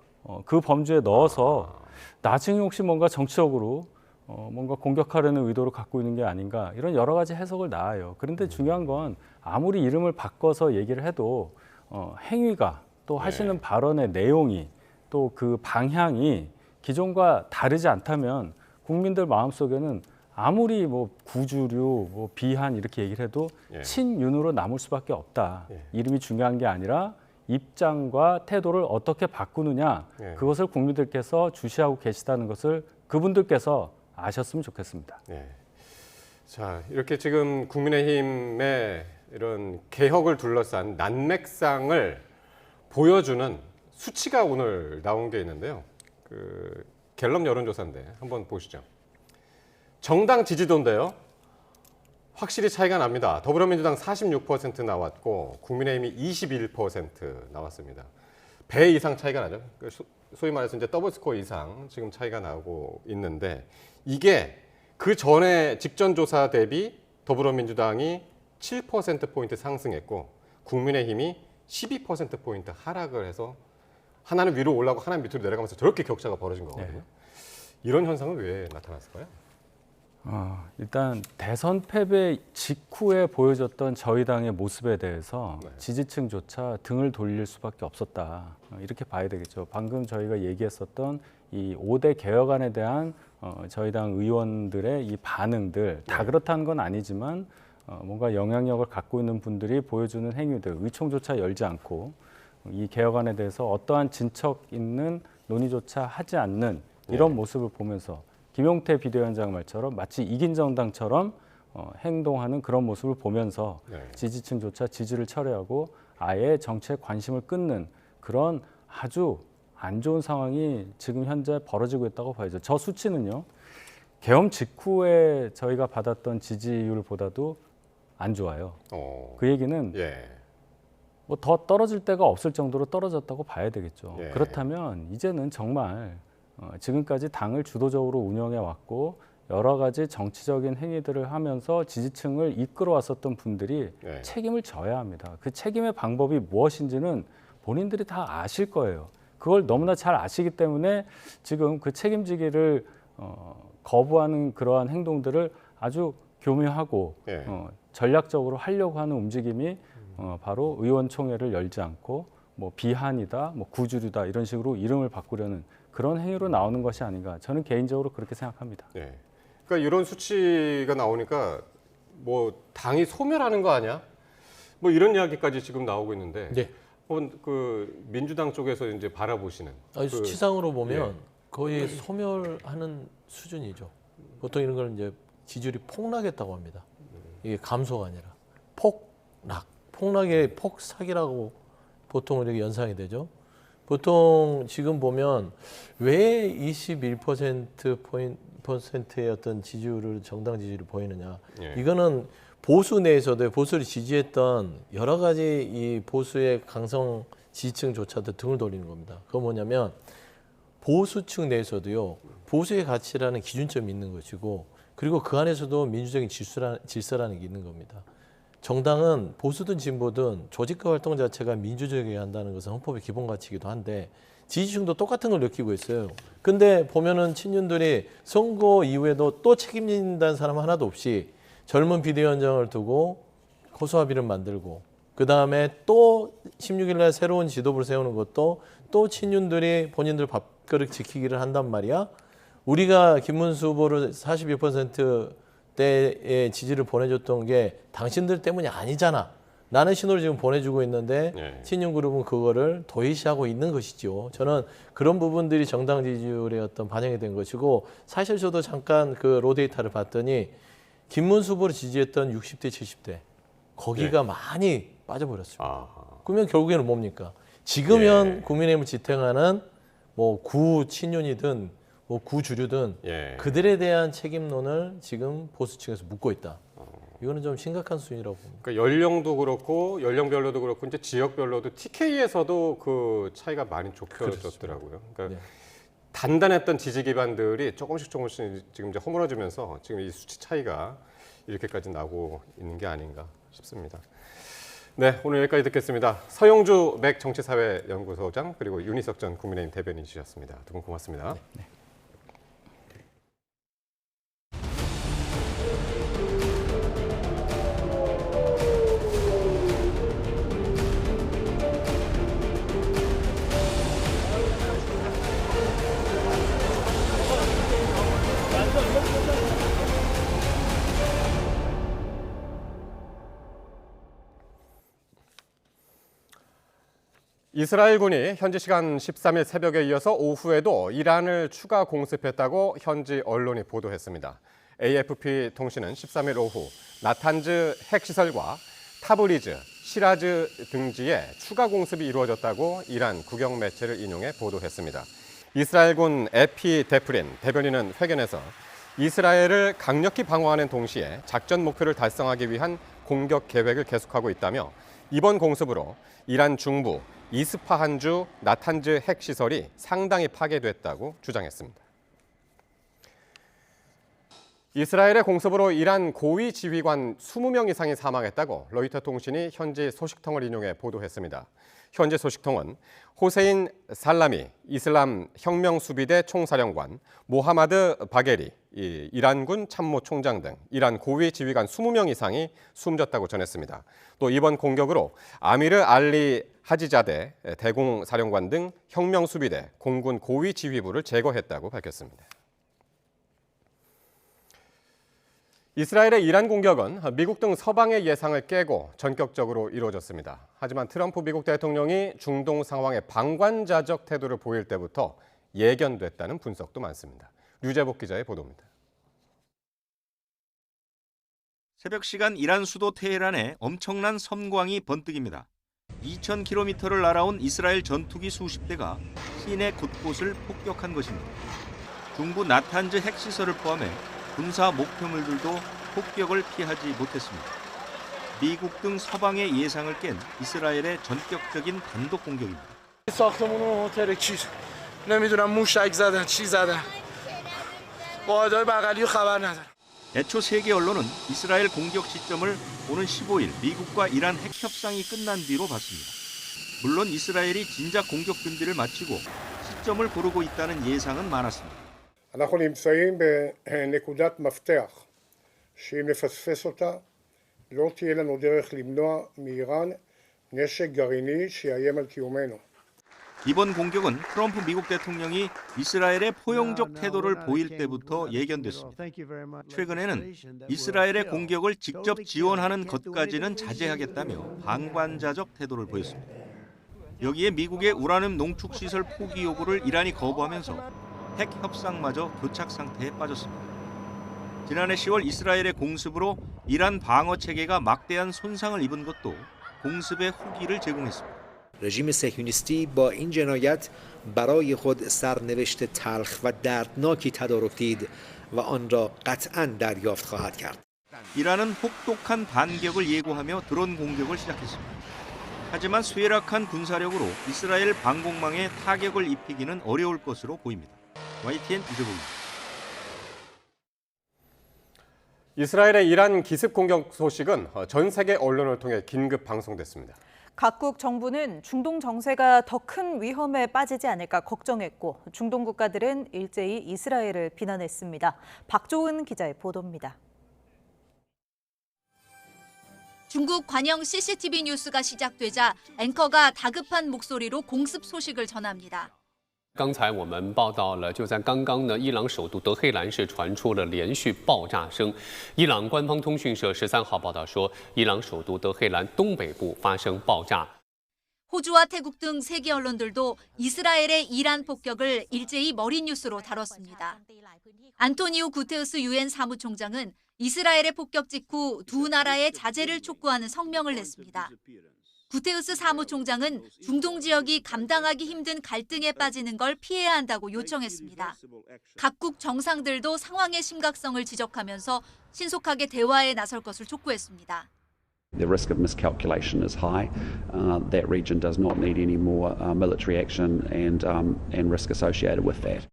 U: 그 범주에 넣어서 나중에 혹시 뭔가 정치적으로 뭔가 공격하려는 의도를 갖고 있는 게 아닌가 이런 여러 가지 해석을 낳아요. 그런데 중요한 건 아무리 이름을 바꿔서 얘기를 해도 행위가 또 하시는 발언의 내용이 또 그 방향이 기존과 다르지 않다면 국민들 마음속에는 아무리 뭐 구주류, 뭐 비한 이렇게 얘기를 해도 친윤으로 남을 수밖에 없다. 이름이 중요한 게 아니라 입장과 태도를 어떻게 바꾸느냐 그것을 국민들께서 주시하고 계시다는 것을 그분들께서 아셨으면 좋겠습니다.
A: 자, 이렇게 지금 국민의힘의 이런 개혁을 둘러싼 난맥상을 보여주는 수치가 오늘 나온 게 있는데요. 그 갤럽 여론조사인데 한번 보시죠. 정당 지지도인데요. 확실히 차이가 납니다. 더불어민주당 46% 나왔고 국민의힘이 21% 나왔습니다. 배 이상 차이가 나죠. 소위 말해서 이제 더블 스코어 이상 지금 차이가 나고 있는데 이게 그 전에 직전 조사 대비 더불어민주당이 7%포인트 상승했고 국민의힘이 12%포인트 하락을 해서 하나는 위로 올라가고 하나는 밑으로 내려가면서 저렇게 격차가 벌어진 거거든요. 이런 현상은 왜 나타났을까요?
U: 일단 대선 패배 직후에 보여줬던 저희 당의 모습에 대해서 지지층조차 등을 돌릴 수밖에 없었다. 이렇게 봐야 되겠죠. 방금 저희가 얘기했었던 이 5대 개혁안에 대한 저희 당 의원들의 이 반응들 다 그렇다는 건 아니지만 뭔가 영향력을 갖고 있는 분들이 보여주는 행위들, 의총조차 열지 않고 이 개혁안에 대해서 어떠한 진척 있는 논의조차 하지 않는 이런 모습을 보면서 김용태 비대위원장 말처럼 마치 이긴 정당처럼 행동하는 그런 모습을 보면서 지지층조차 지지를 철회하고 아예 정치에 관심을 끊는 그런 아주 안 좋은 상황이 지금 현재 벌어지고 있다고 봐야죠. 저 수치는요. 계엄 직후에 저희가 받았던 지지율보다도 안 좋아요. 그 얘기는 뭐 더 떨어질 데가 없을 정도로 떨어졌다고 봐야 되겠죠. 그렇다면 이제는 정말 지금까지 당을 주도적으로 운영해 왔고 여러 가지 정치적인 행위들을 하면서 지지층을 이끌어 왔었던 분들이 책임을 져야 합니다. 그 책임의 방법이 무엇인지는 본인들이 다 아실 거예요. 그걸 너무나 잘 아시기 때문에 지금 그 책임지기를 거부하는 그러한 행동들을 아주 교묘하고 전략적으로 하려고 하는 움직임이 바로 의원총회를 열지 않고 뭐 비한이다, 뭐 구주류다 이런 식으로 이름을 바꾸려는 그런 행위로 나오는 것이 아닌가 저는 개인적으로 그렇게 생각합니다.
A: 그러니까 이런 수치가 나오니까 뭐 당이 소멸하는 거 아니야? 뭐 이런 이야기까지 지금 나오고 있는데 그 민주당 쪽에서 이제 바라보시는
T: 수치상으로 보면 거의 소멸하는 수준이죠. 보통 이런 걸 이제 지지율이 폭락했다고 합니다. 이게 감소가 아니라 폭락, 폭락의 폭삭이라고 보통 이렇게 연상이 되죠. 보통 지금 보면 왜 21%의 어떤 지지율을 정당 지지율을 보이느냐. 이거는 보수 내에서도 보수를 지지했던 여러 가지 이 보수의 강성 지지층조차도 등을 돌리는 겁니다. 그건 뭐냐면 보수층 내에서도요. 보수의 가치라는 기준점이 있는 것이고 그리고 그 안에서도 민주적인 질서라는 게 있는 겁니다. 정당은 보수든 진보든 조직과 활동 자체가 민주적이어야 한다는 것은 헌법의 기본 가치이기도 한데 지지층도 똑같은 걸 느끼고 있어요. 근데 보면은 친윤들이 선거 이후에도 또 책임진다는 사람 하나도 없이 젊은 비대위원장을 두고 고소합의를 만들고 그 다음에 또 16일 날 새로운 지도부를 세우는 것도 또 친윤들이 본인들 밥그릇 지키기를 한단 말이야. 우리가 김문수 후보를 42%대의 지지를 보내줬던 게 당신들 때문이 아니잖아. 라는 신호를 지금 보내주고 있는데 친윤그룹은 그거를 도외시하고 있는 것이죠. 저는 그런 부분들이 정당 지지율의 어떤 반영이 된 것이고 사실 저도 잠깐 그 로데이터를 봤더니 김문수 후보를 지지했던 60대, 70대 거기가 많이 빠져버렸습니다. 그러면 결국에는 뭡니까? 지금 국민의힘을 지탱하는 뭐 구친윤이든 뭐 구주류든 그들에 대한 책임론을 지금 보수층에서 묻고 있다.
C: 이거는 좀 심각한 수준이라고 봅니다.
A: 그러니까 연령도 그렇고 연령별로도 그렇고 이제 지역별로도 TK에서도 그 차이가 많이 좁혀졌더라고요. 그러니까 단단했던 지지 기반들이 조금씩 지금 이제 허물어지면서 지금 이 수치 차이가 이렇게까지 나고 있는 게 아닌가 싶습니다. 네, 오늘 여기까지 듣겠습니다. 서영주 맥 정치사회연구소장 그리고 윤희석 전 국민의힘 대변인이셨습니다. 두 분 고맙습니다.
U: 네.
A: 이스라엘군이 현지 시간 13일 새벽에 이어서 오후에도 이란을 추가 공습했다고 현지 언론이 보도했습니다. AFP 통신은 13일 오후 나탄즈 핵시설과 타브리즈, 시라즈 등지에 추가 공습이 이루어졌다고 이란 국영 매체를 인용해 보도했습니다. 이스라엘군 에피 데프린 대변인은 회견에서 이스라엘을 강력히 방어하는 동시에 작전 목표를 달성하기 위한 공격 계획을 계속하고 있다며 이번 공습으로 이란 중부 이스파한주 나탄즈 핵시설이 상당히 파괴됐다고 주장했습니다. 이스라엘의 공습으로 이란 고위 지휘관 20명 이상이 사망했다고 로이터 통신이 현지 소식통을 인용해 보도했습니다. 현지 소식통은 호세인 살라미 이슬람 혁명수비대 총사령관, 모하마드 바게리 이란군 참모총장 등 이란 고위 지휘관 20명 이상이 숨졌다고 전했습니다. 또 이번 공격으로 아미르 알리 하지자데 대공사령관 등 혁명수비대 공군 고위 지휘부를 제거했다고 밝혔습니다. 이스라엘의 이란 공격은 미국 등 서방의 예상을 깨고 전격적으로 이루어졌습니다. 하지만 트럼프 미국 대통령이 중동 상황에 방관자적 태도를 보일 때부터 예견됐다는 분석도 많습니다. 류재복 기자의 보도입니다.
G: 새벽 시간 이란 수도 테헤란에 엄청난 섬광이 번뜩입니다. 2,000km를 날아온 이스라엘 전투기 수십 대가 시내 곳곳을 폭격한 것입니다. 중부 나탄즈 핵시설을 포함해 군사 목표물들도 폭격을 피하지 못했습니다. 미국 등 서방의 예상을 깬 이스라엘의 전격적인 단독 공격입니다.
V: ساختمون هتل چیز نمیدونم موشک زدن چی زدن قائدای بغلی خبر ندارم.
G: 애초 세계 언론은 이스라엘 공격 시점을 오는 15일 미국과 이란 핵 협상이 끝난 뒤로 봤습니다. 물론 이스라엘이 진작 공격 준비를 마치고 시점을 고르고 있다는 예상은 많았습니다.
W: אנחנו נמצאים בנקודת מפתח שאם נפספס אותה לא תהיה לנו דרך למנוע מאיראן נשק גרעיני שיאיים על קיומנו.
G: 이번 공격은 트럼프 미국 대통령이 이스라엘의 포용적 태도를 보일 때부터 예견됐습니다. 최근에는 이스라엘의 공격을 직접 지원하는 것까지는 자제하겠다며 방관자적 태도를 보였습니다. 여기에 미국의 우라늄 농축시설 포기 요구를 이란이 거부하면서 핵 협상마저 교착 상태에 빠졌습니다. 지난해 10월 이스라엘의 공습으로 이란 방어 체계가 막대한 손상을 입은 것도 공습의 후기를 제공했습니다.
X: رژیم صهیونیستی با این جنایت برای خود سرنوشت تلخ و دردناکی تدارک دید و آن را قطعاً دریافت خواهد کرد.
G: 이란은 혹독한 반격을 예고하며 드론 공격을 시작했습니다. 하지만 쇠락한 군사력으로 이스라엘 방공망에 타격을 입히기는 어려울 것으로 보입니다. YTN 이재복입니다.
A: 이스라엘의 이란 기습 공격 소식은 전 세계 언론을 통해 긴급 방송됐습니다.
B: 각국 정부는 중동 정세가 더 큰 위험에 빠지지 않을까 걱정했고 중동 국가들은 일제히 이스라엘을 비난했습니다. 박조은 기자의 보도입니다.
Y: 중국 관영 CCTV 뉴스가 시작되자 앵커가 다급한 목소리로 공습 소식을 전합니다.
Z: 刚才我们报道了，就在刚刚呢，伊朗首都德黑兰市传出了连续爆炸声。伊朗官方通讯社13号报道说，伊朗首都德黑兰东北部发生爆炸。
Y: 호주와 태국 등 세계 언론들도 이스라엘의 이란 폭격을 일제히 머리 뉴스로 다뤘습니다. 안토니오 구테우스 유엔 사무총장은 이스라엘의 폭격 직후 두 나라의 자제를 촉구하는 성명을 냈습니다. 구테우스 사무총장은 중동 지역이 감당하기 힘든 갈등에 빠지는 걸 피해야 한다고 요청했습니다. 각국 정상들도 상황의 심각성을 지적하면서 신속하게 대화에 나설 것을 촉구했습니다.
F: The risk of miscalculation is high. That region does not need any more military action and risk associated with that.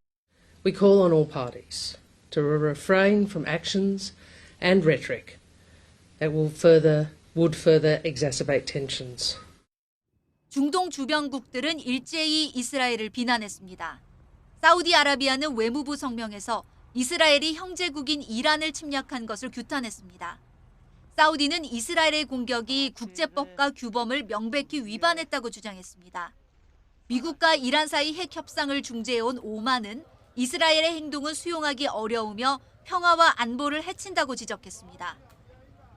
H: We call on all parties to refrain from actions and rhetoric that would further exacerbate tensions.
Y: 중동 주변국들은 일제히 이스라엘을 비난했습니다. 사우디아라비아는 외무부 성명에서 이스라엘이 형제국인 이란을 침략한 것을 규탄했습니다. 사우디는 이스라엘의 공격이 국제법과 규범을 명백히 위반했다고 주장했습니다. 미국과 이란 사이 핵 협상을 중재해온 오만은 이스라엘의 행동은 수용하기 어려우며 평화와 안보를 해친다고 지적했습니다.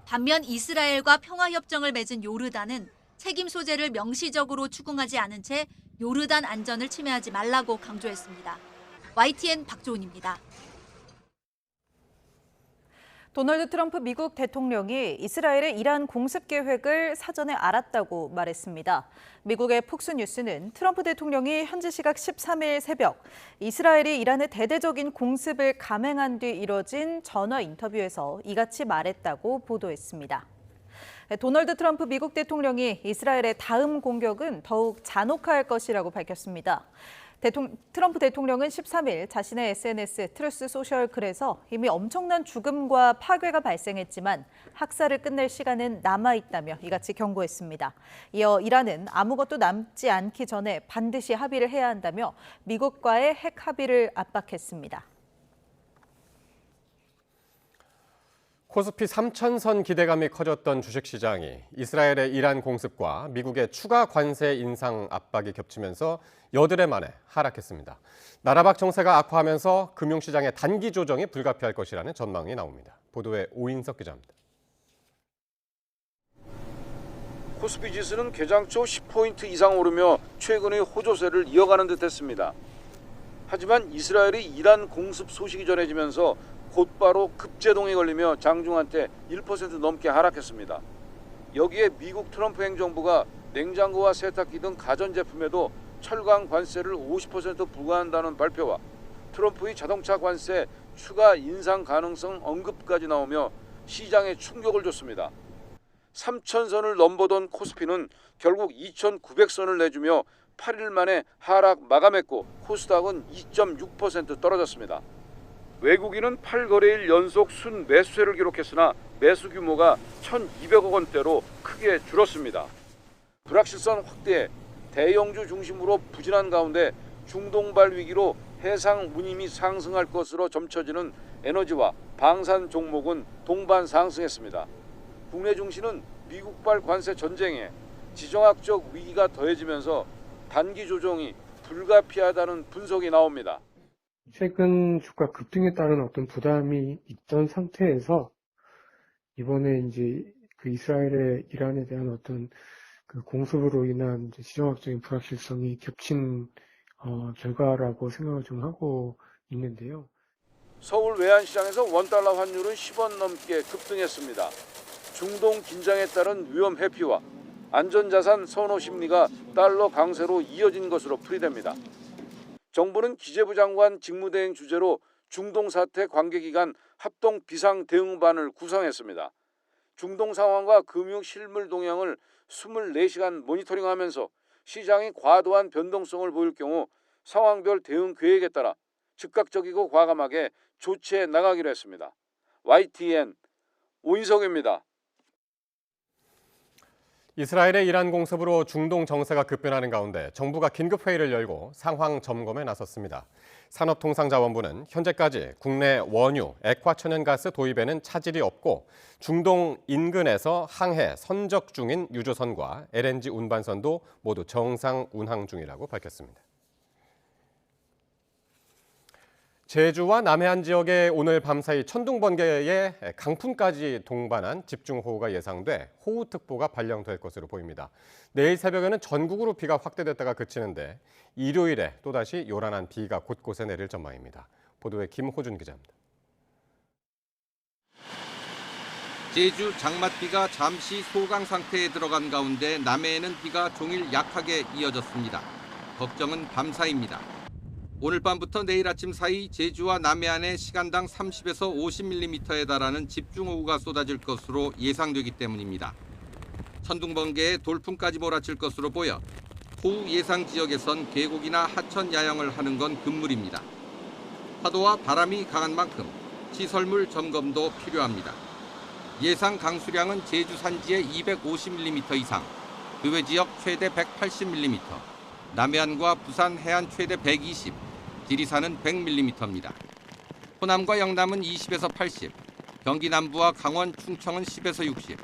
Y: 반면 이스라엘과 평화협정을 맺은 요르단은 책임 소재를 명시적으로 추궁하지 않은 채 요르단 안전을 침해하지 말라고 강조했습니다. YTN 박조은입니다.
B: 도널드 트럼프 미국 대통령이 이스라엘의 이란 공습 계획을 사전에 알았다고 말했습니다. 미국의 폭스뉴스는 트럼프 대통령이 현지 시각 13일 새벽 이스라엘이 이란의 대대적인 공습을 감행한 뒤 이뤄진 전화 인터뷰에서 이같이 말했다고 보도했습니다. 도널드 트럼프 미국 대통령이 이스라엘의 다음 공격은 더욱 잔혹할 것이라고 밝혔습니다. 트럼프 대통령은 13일 자신의 SNS 트루스 소셜 글에서 이미 엄청난 죽음과 파괴가 발생했지만 학살을 끝낼 시간은 남아있다며 이같이 경고했습니다. 이어 이란은 아무것도 남지 않기 전에 반드시 합의를 해야 한다며 미국과의 핵 합의를 압박했습니다.
A: 코스피 3000선 기대감이 커졌던 주식시장이 이스라엘의 이란 공습과 미국의 추가 관세 인상 압박이 겹치면서 여드레 만에 하락했습니다. 나라 밖 정세가 악화하면서 금융시장의 단기 조정이 불가피할 것이라는 전망이 나옵니다. 보도에 오인석 기자입니다.
K: 코스피 지수는 개장 초 10포인트 이상 오르며 최근의 호조세를 이어가는 듯했습니다. 하지만 이스라엘의 이란 공습 소식이 전해지면서 곧바로 급제동이 걸리며 장중한테 1% 넘게 하락했습니다. 여기에 미국 트럼프 행정부가 냉장고와 세탁기 등 가전제품에도 철강 관세를 50% 부과한다는 발표와 트럼프의 자동차 관세 추가 인상 가능성 언급까지 나오며 시장에 충격을 줬습니다. 3,000선을 넘보던 코스피는 결국 2,900선을 내주며 8일 만에 하락 마감했고 코스닥은 2.6% 떨어졌습니다. 외국인은 8거래일 연속 순매수세를 기록했으나 매수 규모가 1,200억 원대로 크게 줄었습니다. 불확실성 확대에 대형주 중심으로 부진한 가운데 중동발 위기로 해상 운임이 상승할 것으로 점쳐지는 에너지와 방산 종목은 동반 상승했습니다. 국내 증시는 미국발 관세 전쟁에 지정학적 위기가 더해지면서 단기 조정이 불가피하다는 분석이 나옵니다.
M: 최근 주가 급등에 따른 어떤 부담이 있던 상태에서 이번에 이제 그 이스라엘의 이란에 대한 어떤 그 공습으로 인한 이제 지정학적인 불확실성이 겹친 결과라고 생각을 좀 하고 있는데요.
K: 서울 외환시장에서 원달러 환율은 10원 넘게 급등했습니다. 중동 긴장에 따른 위험 회피와 안전자산 선호 심리가 달러 강세로 이어진 것으로 풀이됩니다. 정부는 기재부 장관 직무대행 주재로 중동 사태 관계기관 합동 비상대응반을 구성했습니다. 중동 상황과 금융 실물 동향을 24시간 모니터링하면서 시장이 과도한 변동성을 보일 경우 상황별 대응 계획에 따라 즉각적이고 과감하게 조치해 나가기로 했습니다. YTN 오인석입니다.
A: 이스라엘의 이란 공습으로 중동 정세가 급변하는 가운데 정부가 긴급회의를 열고 상황 점검에 나섰습니다. 산업통상자원부는 현재까지 국내 원유, 액화천연가스 도입에는 차질이 없고 중동 인근에서 항해 선적 중인 유조선과 LNG 운반선도 모두 정상 운항 중이라고 밝혔습니다. 제주와 남해안 지역에 오늘 밤사이 천둥번개에 강풍까지 동반한 집중호우가 예상돼 호우특보가 발령될 것으로 보입니다. 내일 새벽에는 전국으로 비가 확대됐다가 그치는데 일요일에 또다시 요란한 비가 곳곳에 내릴 전망입니다. 보도에 김호준 기자입니다.
N: 제주 장맛비가 잠시 소강 상태에 들어간 가운데 남해에는 비가 종일 약하게 이어졌습니다. 걱정은 밤사이입니다. 오늘 밤부터 내일 아침 사이 제주와 남해안에 시간당 30에서 50mm에 달하는 집중호우가 쏟아질 것으로 예상되기 때문입니다. 천둥, 번개에 돌풍까지 몰아칠 것으로 보여 호우 예상 지역에선 계곡이나 하천 야영을 하는 건 금물입니다. 파도와 바람이 강한 만큼 시설물 점검도 필요합니다. 예상 강수량은 제주 산지에 250mm 이상, 그 외 지역 최대 180mm, 남해안과 부산 해안 최대 120, 지리산은 100mm입니다. 호남과 영남은 20에서 80, 경기 남부와 강원, 충청은 10에서 60,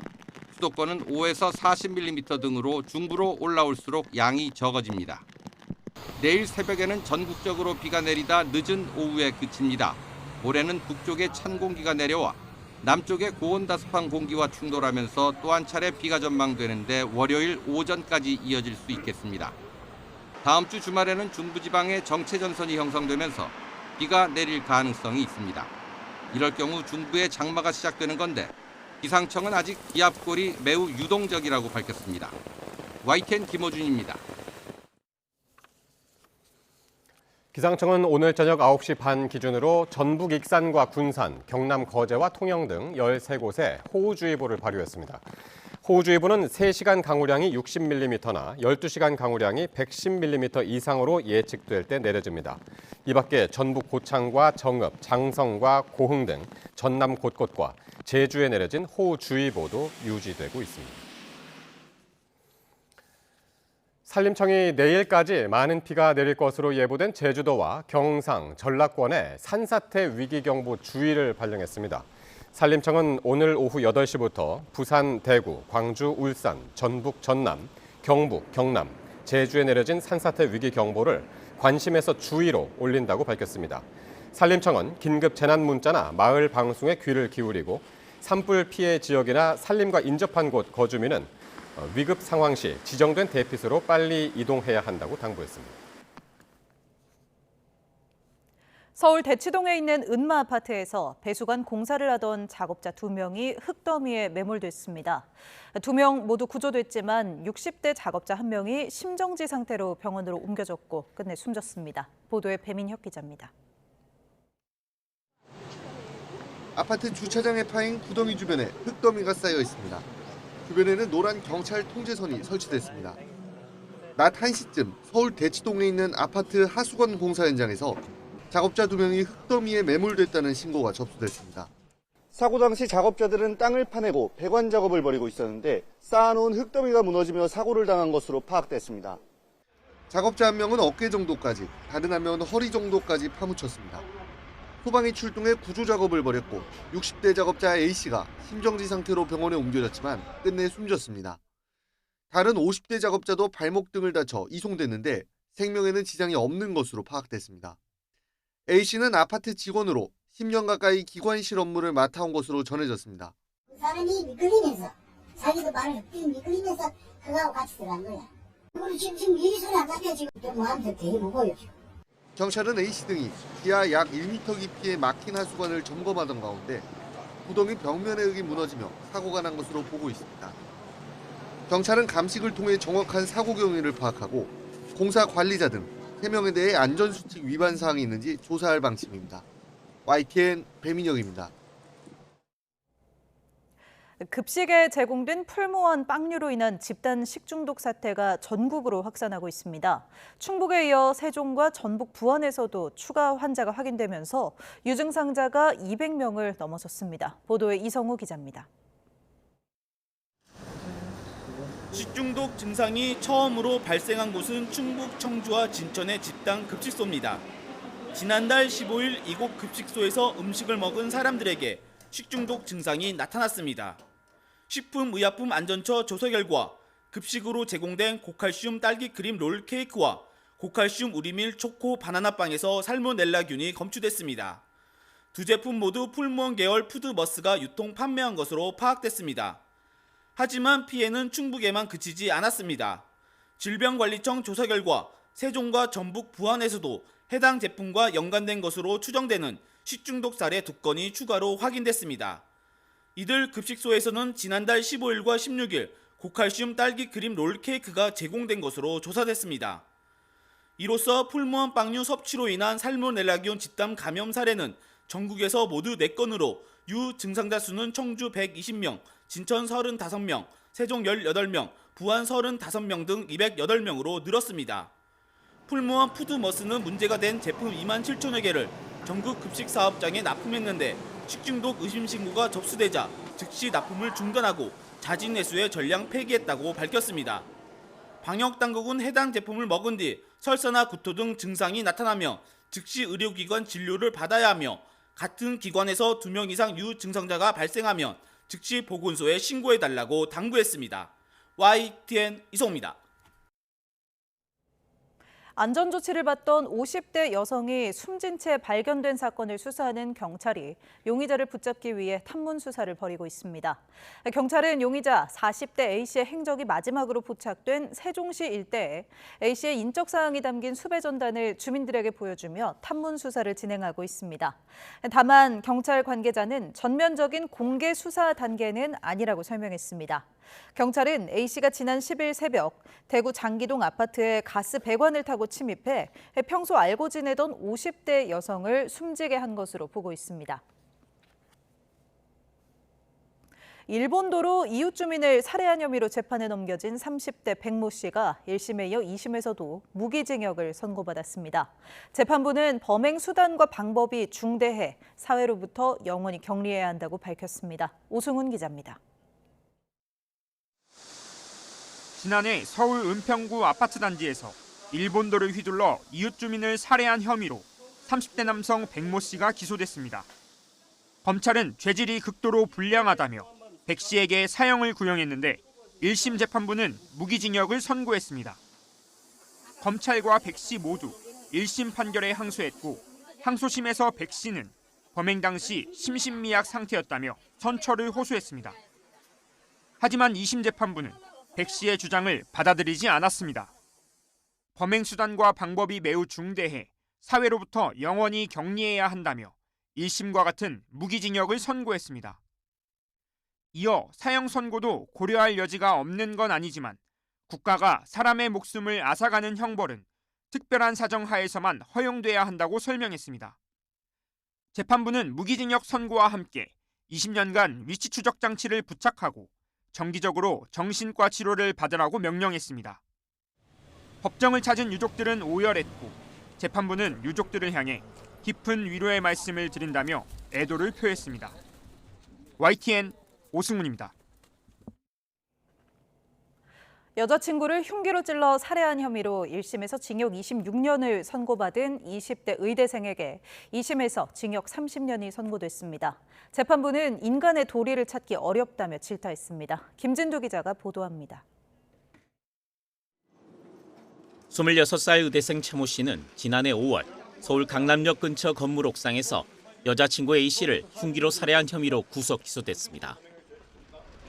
N: 수도권은 5에서 40mm 등으로 중부로 올라올수록 양이 적어집니다. 내일 새벽에는 전국적으로 비가 내리다 늦은 오후에 그칩니다. 모레는 북쪽에 찬 공기가 내려와 남쪽의 고온다습한 공기와 충돌하면서 또 한 차례 비가 전망되는데 월요일 오전까지 이어질 수 있겠습니다. 다음 주 주말에는 중부지방에 정체전선이 형성되면서 비가 내릴 가능성이 있습니다. 이럴 경우 중부에 장마가 시작되는 건데 기상청은 아직 기압골이 매우 유동적이라고 밝혔습니다. YTN 김호준입니다.
A: 기상청은 오늘 저녁 9시 반 기준으로 전북 익산과 군산, 경남 거제와 통영 등 13곳에 호우주의보를 발효했습니다. 호우주의보는 3시간 강우량이 60mm나 12시간 강우량이 110mm 이상으로 예측될 때 내려집니다. 이 밖에 전북 고창과 정읍, 장성과 고흥 등 전남 곳곳과 제주에 내려진 호우주의보도 유지되고 있습니다. 산림청이 내일까지 많은 비가 내릴 것으로 예보된 제주도와 경상, 전라권에 산사태 위기경보 주의를 발령했습니다. 산림청은 오늘 오후 8시부터 부산, 대구, 광주, 울산, 전북, 전남, 경북, 경남, 제주에 내려진 산사태 위기경보를 관심에서 주의로 올린다고 밝혔습니다. 산림청은 긴급 재난 문자나 마을 방송에 귀를 기울이고 산불 피해 지역이나 산림과 인접한 곳 거주민은 위급 상황 시 지정된 대피소로 빨리 이동해야 한다고 당부했습니다.
B: 서울 대치동에 있는 은마 아파트에서 배수관 공사를 하던 작업자 2명이 흙더미에 매몰됐습니다. 2명 모두 구조됐지만 60대 작업자 1명이 심정지 상태로 병원으로 옮겨졌고 끝내 숨졌습니다. 보도에 배민혁 기자입니다.
O: 아파트 주차장에 파인 구더미 주변에 흙더미가 쌓여 있습니다. 주변에는 노란 경찰 통제선이 설치됐습니다. 낮 1시쯤 서울 대치동에 있는 아파트 하수관 공사 현장에서 작업자 2명이 흙더미에 매몰됐다는 신고가 접수됐습니다. 사고 당시 작업자들은 땅을 파내고 배관 작업을 벌이고 있었는데 쌓아놓은 흙더미가 무너지며 사고를 당한 것으로 파악됐습니다. 작업자 1명은 어깨 정도까지, 다른 1명은 허리 정도까지 파묻혔습니다. 소방이 출동해 구조 작업을 벌였고 60대 작업자 A씨가 심정지 상태로 병원에 옮겨졌지만 끝내 숨졌습니다. 다른 50대 작업자도 발목 등을 다쳐 이송됐는데 생명에는 지장이 없는 것으로 파악됐습니다. A씨는 아파트 직원으로 10년 가까이 기관실 업무를 맡아온 것으로 전해졌습니다.
P: 그 사람이 미끌리면서 자기도 말을 미끌리면서 그거하고 같이 들어간 거야. 그리고 지금 이 소리 안 잡혀 지금 마음대로 되게 무거워요.
O: 경찰은 A씨 등이 지하 약 1m 깊이의 막힌 하수관을 점검하던 가운데 구더미 벽면에 흙이 무너지며 사고가 난 것으로 보고 있습니다. 경찰은 감식을 통해 정확한 사고 경위를 파악하고 공사 관리자 등 3명에 대해 안전수칙 위반 사항이 있는지 조사할 방침입니다. YTN 배민혁입니다.
B: 급식에 제공된 풀무원 빵류로 인한 집단 식중독 사태가 전국으로 확산하고 있습니다. 충북에 이어 세종과 전북 부안에서도 추가 환자가 확인되면서 유증상자가 200명을 넘어섰습니다. 보도에 이성우 기자입니다.
Q: 식중독 증상이 처음으로 발생한 곳은 충북 청주와 진천의 집단 급식소입니다. 지난달 15일 이곳 급식소에서 음식을 먹은 사람들에게 식중독 증상이 나타났습니다. 식품의약품안전처 조사 결과 급식으로 제공된 고칼슘 딸기 크림 롤 케이크와 고칼슘 우리밀 초코 바나나빵에서 살모넬라균이 검출됐습니다. 두 제품 모두 풀무원 계열 푸드머스가 유통 판매한 것으로 파악됐습니다. 하지만 피해는 충북에만 그치지 않았습니다. 질병관리청 조사 결과 세종과 전북 부안에서도 해당 제품과 연관된 것으로 추정되는 식중독 사례 2건이 추가로 확인됐습니다. 이들 급식소에서는 지난달 15일과 16일 고칼슘 딸기 크림 롤케이크가 제공된 것으로 조사됐습니다. 이로써 풀무원 빵류 섭취로 인한 살모넬라균 집단 감염 사례는 전국에서 모두 4건으로 유증상자 수는 청주 120명, 진천 35명, 세종 18명, 부안 35명 등 208명으로 늘었습니다. 풀무원 푸드머스는 문제가 된 제품 2만 7천여 개를 전국 급식 사업장에 납품했는데 식중독 의심 신고가 접수되자 즉시 납품을 중단하고 자진 회수에 전량 폐기했다고 밝혔습니다. 방역당국은 해당 제품을 먹은 뒤 설사나 구토 등 증상이 나타나며 즉시 의료기관 진료를 받아야 하며 같은 기관에서 2명 이상 유증상자가 발생하면 즉시 보건소에 신고해달라고 당부했습니다. YTN 이성입니다.
B: 안전조치를 받던 50대 여성이 숨진 채 발견된 사건을 수사하는 경찰이 용의자를 붙잡기 위해 탐문 수사를 벌이고 있습니다. 경찰은 용의자 40대 A씨의 행적이 마지막으로 포착된 세종시 일대에 A씨의 인적 사항이 담긴 수배 전단을 주민들에게 보여주며 탐문 수사를 진행하고 있습니다. 다만 경찰 관계자는 전면적인 공개 수사 단계는 아니라고 설명했습니다. 경찰은 A씨가 지난 10일 새벽 대구 장기동 아파트에 가스 배관을 타고 침입해 평소 알고 지내던 50대 여성을 숨지게 한 것으로 보고 있습니다. 일본도로 이웃 주민을 살해한 혐의로 재판에 넘겨진 30대 백모 씨가 1심에 이어 2심에서도 무기징역을 선고받았습니다. 재판부는 범행 수단과 방법이 중대해 사회로부터 영원히 격리해야 한다고 밝혔습니다. 오승훈 기자입니다.
D: 지난해 서울 은평구 아파트 단지에서 일본도를 휘둘러 이웃 주민을 살해한 혐의로 30대 남성 백모 씨가 기소됐습니다. 검찰은 죄질이 극도로 불량하다며 백 씨에게 사형을 구형했는데 1심 재판부는 무기징역을 선고했습니다. 검찰과 백 씨 모두 1심 판결에 항소했고 항소심에서 백 씨는 범행 당시 심신미약 상태였다며 선처를 호소했습니다. 하지만 2심 재판부는 백 씨의 주장을 받아들이지 않았습니다. 범행 수단과 방법이 매우 중대해 사회로부터 영원히 격리해야 한다며 1심과 같은 무기징역을 선고했습니다. 이어 사형 선고도 고려할 여지가 없는 건 아니지만 국가가 사람의 목숨을 앗아가는 형벌은 특별한 사정 하에서만 허용돼야 한다고 설명했습니다. 재판부는 무기징역 선고와 함께 20년간 위치 추적 장치를 부착하고 정기적으로 정신과 치료를 받으라고 명령했습니다. 법정을 찾은 유족들은 오열했고 재판부는 유족들을 향해 깊은 위로의 말씀을 드린다며 애도를 표했습니다. YTN 오승훈입니다.
B: 여자친구를 흉기로 찔러 살해한 혐의로 1심에서 징역 26년을 선고받은 20대 의대생에게 2심에서 징역 30년이 선고됐습니다. 재판부는 인간의 도리를 찾기 어렵다며 질타했습니다. 김진두 기자가 보도합니다.
I: 26살 의대생 최모 씨는 지난해 5월 서울 강남역 근처 건물 옥상에서 여자친구 A씨를 흉기로 살해한 혐의로 구속 기소됐습니다.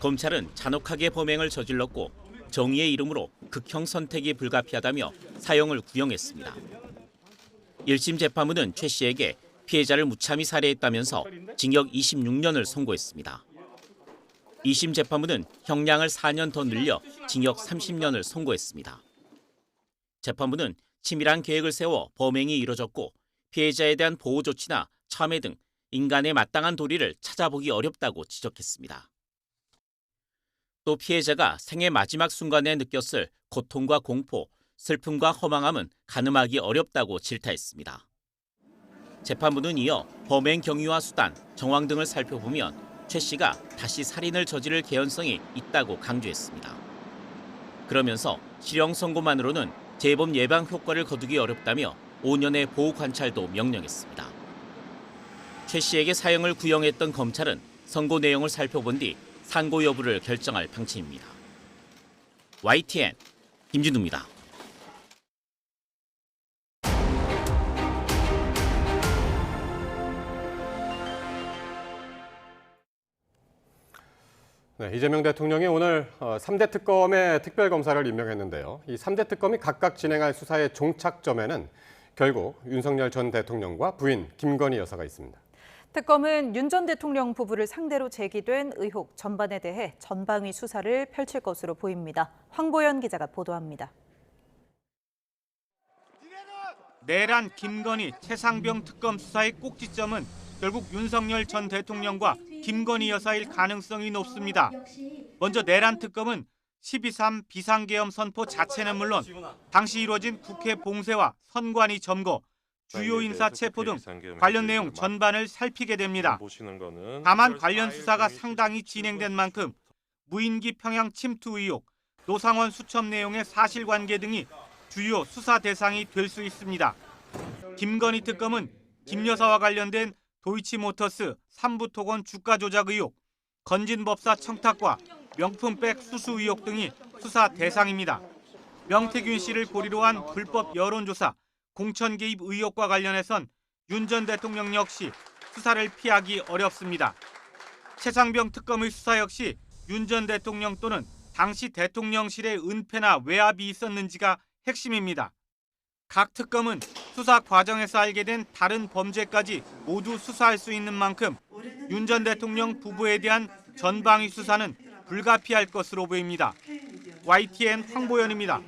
I: 검찰은 잔혹하게 범행을 저질렀고 정의의 이름으로 극형 선택이 불가피하다며 사형을 구형했습니다. 1심 재판부는 최 씨에게 피해자를 무참히 살해했다면서 징역 26년을 선고했습니다. 2심 재판부는 형량을 4년 더 늘려 징역 30년을 선고했습니다. 재판부는 치밀한 계획을 세워 범행이 이뤄졌고 피해자에 대한 보호 조치나 참회 등 인간의 마땅한 도리를 찾아보기 어렵다고 지적했습니다. 또 피해자가 생애 마지막 순간에 느꼈을 고통과 공포, 슬픔과 허망함은 가늠하기 어렵다고 질타했습니다. 재판부는 이어 범행 경위와 수단, 정황 등을 살펴보면 최 씨가 다시 살인을 저지를 개연성이 있다고 강조했습니다. 그러면서 실형 선고만으로는 재범 예방 효과를 거두기 어렵다며 5년의 보호 관찰도 명령했습니다. 최 씨에게 사형을 구형했던 검찰은 선고 내용을 살펴본 뒤 상고 여부를 결정할 방침입니다. YTN 김진두입니다.
A: 네, 이재명 대통령이 오늘 3대 특검의 특별검사를 임명했는데요. 이 3대 특검이 각각 진행할 수사의 종착점에는 결국 윤석열 전 대통령과 부인 김건희 여사가 있습니다.
B: 특검은 윤 전 대통령 부부를 상대로 제기된 의혹 전반에 대해 전방위 수사를 펼칠 것으로 보입니다. 황보연 기자가 보도합니다.
D: 내란 김건희, 최상병 특검 수사의 꼭지점은 결국 윤석열 전 대통령과 김건희 여사일 가능성이 높습니다. 먼저 내란 특검은 12.3 비상계엄 선포 자체는 물론 당시 이루어진 국회 봉쇄와 선관위 점거, 주요 인사 체포 등 관련 내용 전반을 살피게 됩니다. 다만 관련 수사가 상당히 진행된 만큼 무인기 평양 침투 의혹, 노상원 수첩 내용의 사실관계 등이 주요 수사 대상이 될 수 있습니다. 김건희 특검은 김 여사와 관련된 도이치모터스 삼부토건 주가 조작 의혹, 건진법사 청탁과 명품백 수수 의혹 등이 수사 대상입니다. 명태균 씨를 고리로 한 불법 여론조사, 공천 개입 의혹과 관련해선 윤 전 대통령 역시 수사를 피하기 어렵습니다. 최상병 특검의 수사 역시 윤 전 대통령 또는 당시 대통령실의 은폐나 외압이 있었는지가 핵심입니다. 각 특검은 수사 과정에서 알게 된 다른 범죄까지 모두 수사할 수 있는 만큼 윤 전 대통령 부부에 대한 전방위 수사는 불가피할 것으로 보입니다. YTN 황보연입니다.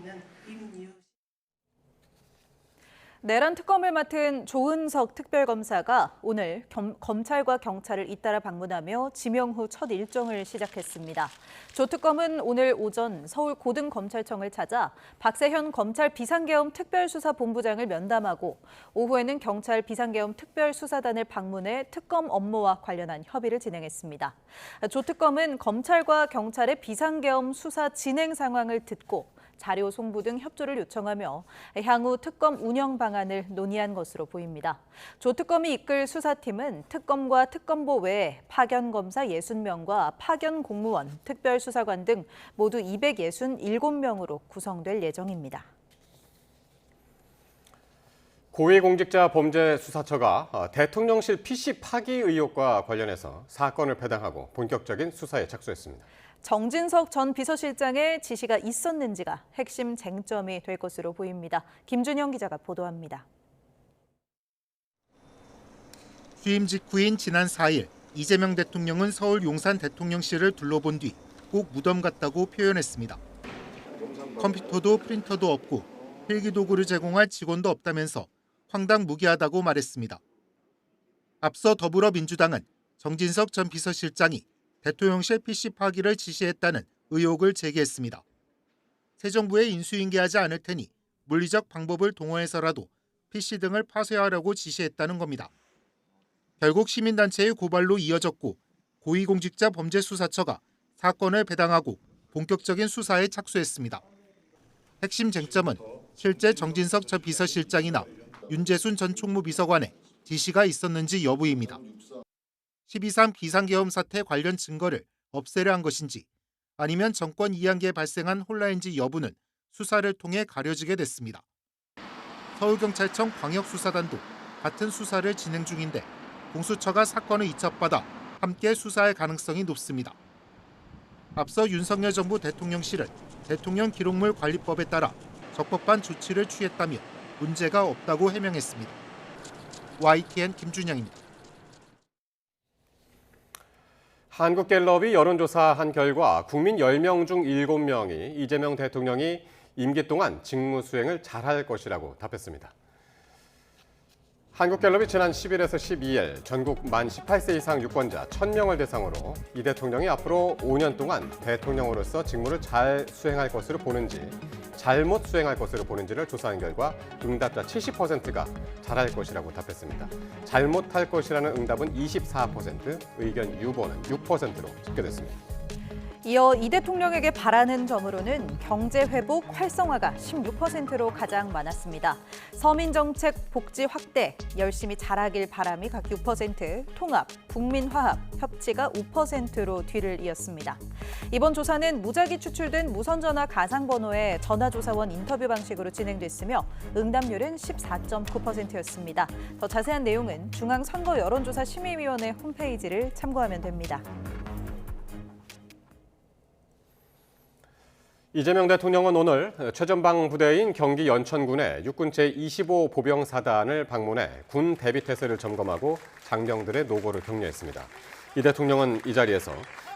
B: 내란 특검을 맡은 조은석 특별검사가 오늘 검찰과 경찰을 잇따라 방문하며 지명 후 첫 일정을 시작했습니다. 조 특검은 오늘 오전 서울 고등검찰청을 찾아 박세현 검찰 비상계엄 특별수사본부장을 면담하고 오후에는 경찰 비상계엄 특별수사단을 방문해 특검 업무와 관련한 협의를 진행했습니다. 조 특검은 검찰과 경찰의 비상계엄 수사 진행 상황을 듣고 자료 송부 등 협조를 요청하며 향후 특검 운영 방안을 논의한 것으로 보입니다. 조 특검이 이끌 수사팀은 특검과 특검보 외에 파견 검사 60명과 파견 공무원, 특별수사관 등 모두 267명으로 구성될 예정입니다.
A: 고위공직자 범죄수사처가 대통령실 PC 파기 의혹과 관련해서 사건을 배당하고 본격적인 수사에 착수했습니다.
B: 정진석 전 비서실장의 지시가 있었는지가 핵심 쟁점이 될 것으로 보입니다. 김준영 기자가 보도합니다.
E: 취임 직후인 지난 4일 이재명 대통령은 서울 용산 대통령실을 둘러본 뒤 꼭 무덤 같다고 표현했습니다. 컴퓨터도 프린터도 없고 필기도구를 제공할 직원도 없다면서 황당무계하다고 말했습니다. 앞서 더불어민주당은 정진석 전 비서실장이 대통령실 PC 파기를 지시했다는 의혹을 제기했습니다. 새 정부에 인수인계하지 않을 테니 물리적 방법을 동원해서라도 PC 등을 파쇄하라고 지시했다는 겁니다. 결국 시민단체의 고발로 이어졌고 고위공직자 범죄수사처가 사건을 배당하고 본격적인 수사에 착수했습니다. 핵심 쟁점은 실제 정진석 전 비서실장이나 윤재순 전 총무비서관의 지시가 있었는지 여부입니다. 12.3 비상계엄 사태 관련 증거를 없애려 한 것인지 아니면 정권 이양기에 발생한 혼란인지 여부는 수사를 통해 가려지게 됐습니다. 서울경찰청 광역수사단도 같은 수사를 진행 중인데 공수처가 사건을 이첩받아 함께 수사할 가능성이 높습니다. 앞서 윤석열 정부 대통령실은 대통령 기록물 관리법에 따라 적법한 조치를 취했다며 문제가 없다고 해명했습니다. YTN 김준영입니다.
A: 한국갤럽이 여론조사한 결과 국민 10명 중 7명이 이재명 대통령이 임기 동안 직무 수행을 잘할 것이라고 답했습니다. 한국갤럽이 지난 10일에서 12일 전국 만 18세 이상 유권자 1,000명을 대상으로 이 대통령이 앞으로 5년 동안 대통령으로서 직무를 잘 수행할 것으로 보는지 잘못 수행할 것으로 보는지를 조사한 결과 응답자 70%가 잘할 것이라고 답했습니다. 잘못할 것이라는 응답은 24%, 의견 유보는 6%로 집계됐습니다.
B: 이어 이 대통령에게 바라는 점으로는 경제 회복 활성화가 16%로 가장 많았습니다. 서민정책 복지 확대, 열심히 잘하길 바람이 각 6%, 통합, 국민화합, 협치가 5%로 뒤를 이었습니다. 이번 조사는 무작위 추출된 무선전화 가상번호의 전화조사원 인터뷰 방식으로 진행됐으며 응답률은 14.9%였습니다. 더 자세한 내용은 중앙선거여론조사심의위원회 홈페이지를 참고하면 됩니다.
A: 이재명 대통령은 오늘 최전방 부대인 경기 연천군의 육군 제25 보병사단을 방문해 군 대비태세를 점검하고 장병들의 노고를 격려했습니다. 이 대통령은 이 자리에서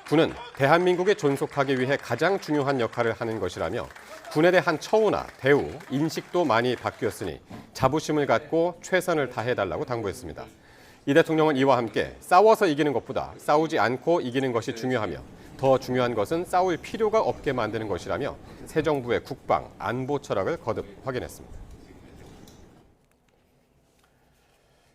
A: 군은 대한민국에 존속하기 위해 가장 중요한 역할을 하는 것이라며 군에 대한 처우나 대우, 인식도 많이 바뀌었으니 자부심을 갖고 최선을 다해달라고 당부했습니다. 이 대통령은 이와 함께 싸워서 이기는 것보다 싸우지 않고 이기는 것이 중요하며 더 중요한 것은 싸울 필요가 없게 만드는 것이라며 새 정부의 국방, 안보 철학을 거듭 확인했습니다.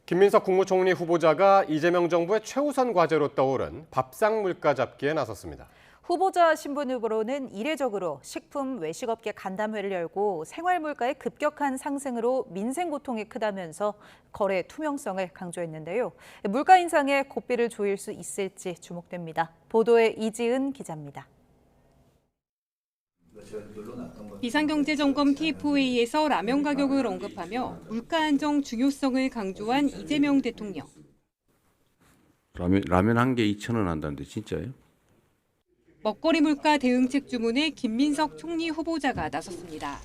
A: 김민석 국무총리 후보자가 이재명 정부의 최우선 과제로 떠오른 밥상 물가 잡기에 나섰습니다.
B: 후보자 신분으로는 이례적으로 식품 외식업계 간담회를 열고 생활 물가의 급격한 상승으로 민생 고통이 크다면서 거래 투명성을 강조했는데요. 물가 인상에 고삐를 조일 수 있을지 주목됩니다. 보도에 이지은 기자입니다.
C: 비상경제점검 TF회의에서 라면 가격을 언급하며 물가 안정 중요성을 강조한 이재명 대통령.
J: 라면 한 개 2,000원 한다는데 진짜예요?
C: 먹거리 물가 대응책 주문에 김민석 총리 후보자가 나섰습니다.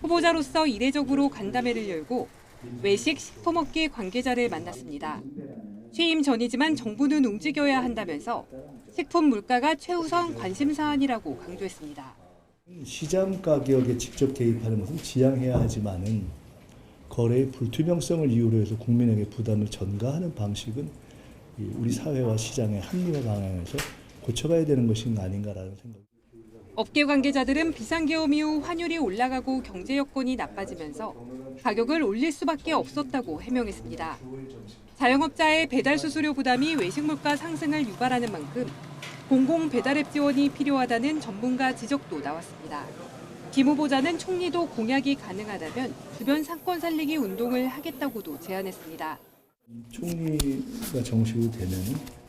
C: 후보자로서 이례적으로 간담회를 열고 외식 식품업계 관계자를 만났습니다. 취임 전이지만 정부는 움직여야 한다면서 식품 물가가 최우선 관심 사안이라고 강조했습니다.
L: 시장 가격에 직접 개입하는 것은 지양해야 하지만은 거래의 불투명성을 이유로 해서 국민에게 부담을 전가하는 방식은 우리 사회와 시장의 합리화 방향에서 고쳐가야 되는 것이 아닌가라는 생각입니다.
C: 업계 관계자들은 비상계엄 이후 환율이 올라가고 경제 여건이 나빠지면서 가격을 올릴 수밖에 없었다고 해명했습니다. 자영업자의 배달 수수료 부담이 외식 물가 상승을 유발하는 만큼 공공 배달앱 지원이 필요하다는 전문가 지적도 나왔습니다. 김 후보자는 총리도 공약이 가능하다면 주변 상권 살리기 운동을 하겠다고도 제안했습니다.
L: 총리가 정식으로 되면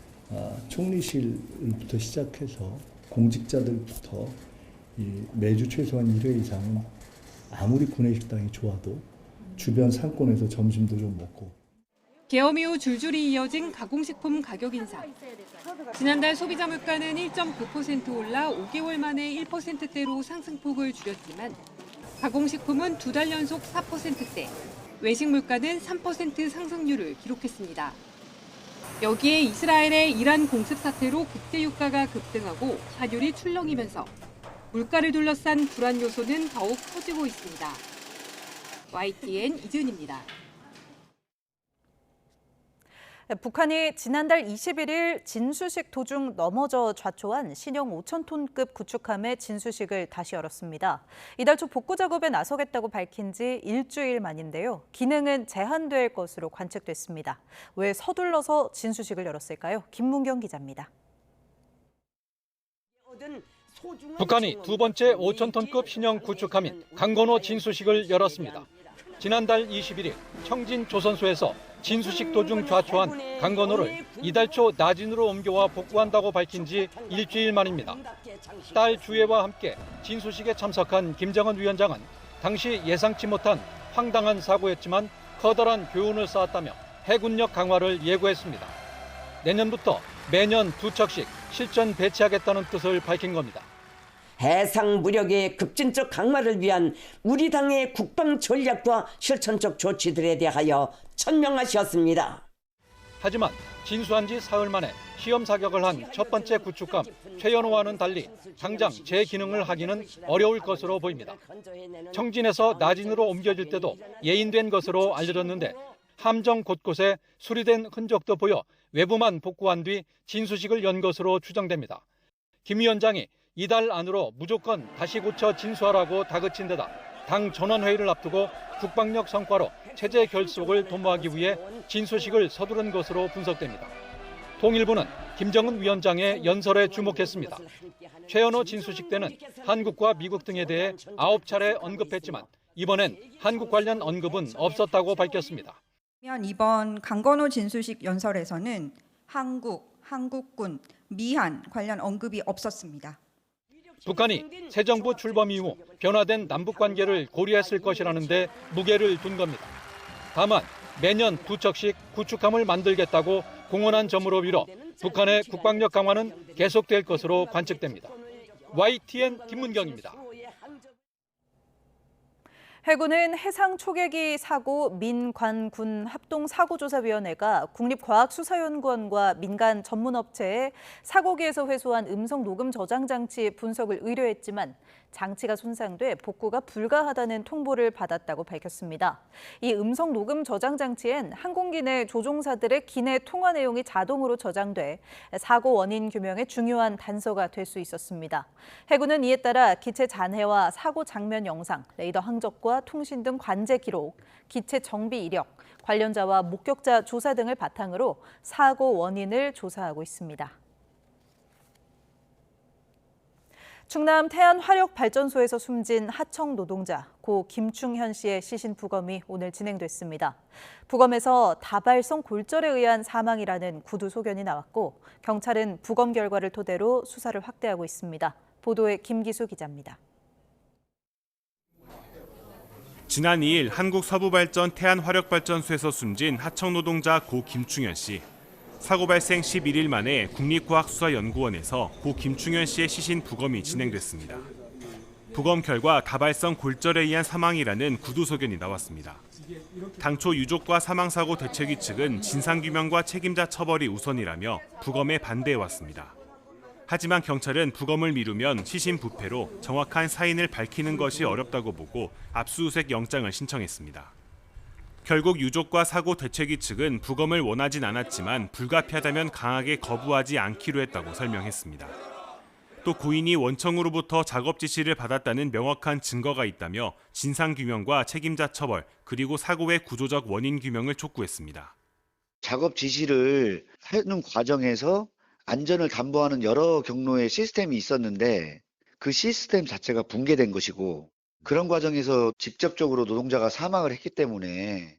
L: 총리실부터 시작해서 공직자들부터 매주 최소한 1회 이상은 아무리 구내식당이 좋아도 주변 상권에서 점심도 좀 먹고.
C: 계엄 이후 줄줄이 이어진 가공식품 가격 인상. 지난달 소비자 물가는 1.9% 올라 5개월 만에 1%대로 상승폭을 줄였지만 가공식품은 2달 연속 4%대, 외식 물가는 3% 상승률을 기록했습니다. 여기에 이스라엘의 이란 공습 사태로 국제유가가 급등하고 환율이 출렁이면서 물가를 둘러싼 불안 요소는 더욱 커지고 있습니다. YTN 이지은입니다.
B: 북한이 지난달 21일 진수식 도중 넘어져 좌초한 신형 5,000톤급 구축함의 진수식을 다시 열었습니다. 이달 초 복구 작업에 나서겠다고 밝힌 지 일주일 만인데요. 기능은 제한될 것으로 관측됐습니다. 왜 서둘러서 진수식을 열었을까요? 김문경 기자입니다.
R: 북한이 두 번째 5,000톤급 신형 구축함인 강건호 진수식을 열었습니다. 지난달 21일 청진 조선소에서 진수식 도중 좌초한 강건호를 이달 초 나진으로 옮겨와 복구한다고 밝힌 지 일주일 만입니다. 딸 주혜와 함께 진수식에 참석한 김정은 위원장은 당시 예상치 못한 황당한 사고였지만 커다란 교훈을 쌓았다며 해군력 강화를 예고했습니다. 내년부터 매년 2척씩 실전 배치하겠다는 뜻을 밝힌 겁니다.
S: 해상 무력의 급진적 강화를 위한 우리 당의 국방 전략과 실천적 조치들에 대하여 천명하셨습니다.
R: 하지만 진수한 지 사흘 만에 시험 사격을 한 첫 번째 구축함 최연호와는 달리 당장 재기능을 하기는 어려울 것으로 보입니다. 청진에서 나진으로 옮겨질 때도 예인된 것으로 알려졌는데 함정 곳곳에 수리된 흔적도 보여 외부만 복구한 뒤 진수식을 연 것으로 추정됩니다. 김 위원장이 이달 안으로 무조건 다시 고쳐 진수하라고 다그친 데다 당 전원회의를 앞두고 국방력 성과로 체제 결속을 도모하기 위해 진수식을 서두른 것으로 분석됩니다. 통일부는 김정은 위원장의 연설에 주목했습니다. 최연호 진수식 때는 한국과 미국 등에 대해 9차례 언급했지만 이번엔 한국 관련 언급은 없었다고 밝혔습니다.
T: 이번 강건호 진수식 연설에서는 한국, 한국군, 미한 관련 언급이 없었습니다.
R: 북한이 새 정부 출범 이후 변화된 남북관계를 고려했을 것이라는데 무게를 둔 겁니다. 다만 매년 2척씩 구축함을 만들겠다고 공언한 점으로 미뤄 북한의 국방력 강화는 계속될 것으로 관측됩니다. YTN 김문경입니다.
B: 해군은 해상 초계기 사고 민관군 합동사고조사위원회가 국립과학수사연구원과 민간 전문업체에 사고기에서 회수한 음성 녹음 저장 장치 분석을 의뢰했지만 장치가 손상돼 복구가 불가하다는 통보를 받았다고 밝혔습니다. 이 음성 녹음 저장 장치엔 항공기 내 조종사들의 기내 통화 내용이 자동으로 저장돼 사고 원인 규명에 중요한 단서가 될 수 있었습니다. 해군은 이에 따라 기체 잔해와 사고 장면 영상, 레이더 항적과 통신 등 관제 기록, 기체 정비 이력, 관련자와 목격자 조사 등을 바탕으로 사고 원인을 조사하고 있습니다. 충남 태안화력발전소에서 숨진 하청 노동자 고 김충현 씨의 시신 부검이 오늘 진행됐습니다. 부검에서 다발성 골절에 의한 사망이라는 구두 소견이 나왔고 경찰은 부검 결과를 토대로 수사를 확대하고 있습니다. 보도에 김기수 기자입니다.
G: 지난 2일 한국서부발전 태안화력발전소에서 숨진 하청 노동자 고 김충현 씨. 사고 발생 11일 만에 국립과학수사연구원에서 고 김충현 씨의 시신 부검이 진행됐습니다. 부검 결과 다발성 골절에 의한 사망이라는 구두 소견이 나왔습니다. 당초 유족과 사망사고 대책위 측은 진상규명과 책임자 처벌이 우선이라며 부검에 반대해왔습니다. 하지만 경찰은 부검을 미루면 시신 부패로 정확한 사인을 밝히는 것이 어렵다고 보고 압수수색 영장을 신청했습니다. 결국 유족과 사고 대책위 측은 부검을 원하진 않았지만 불가피하다면 강하게 거부하지 않기로 했다고 설명했습니다. 또 고인이 원청으로부터 작업 지시를 받았다는 명확한 증거가 있다며 진상규명과 책임자 처벌 그리고 사고의 구조적 원인 규명을 촉구했습니다.
U: 작업 지시를 하는 과정에서 안전을 담보하는 여러 경로의 시스템이 있었는데 그 시스템 자체가 붕괴된 것이고 그런 과정에서 직접적으로 노동자가 사망을 했기 때문에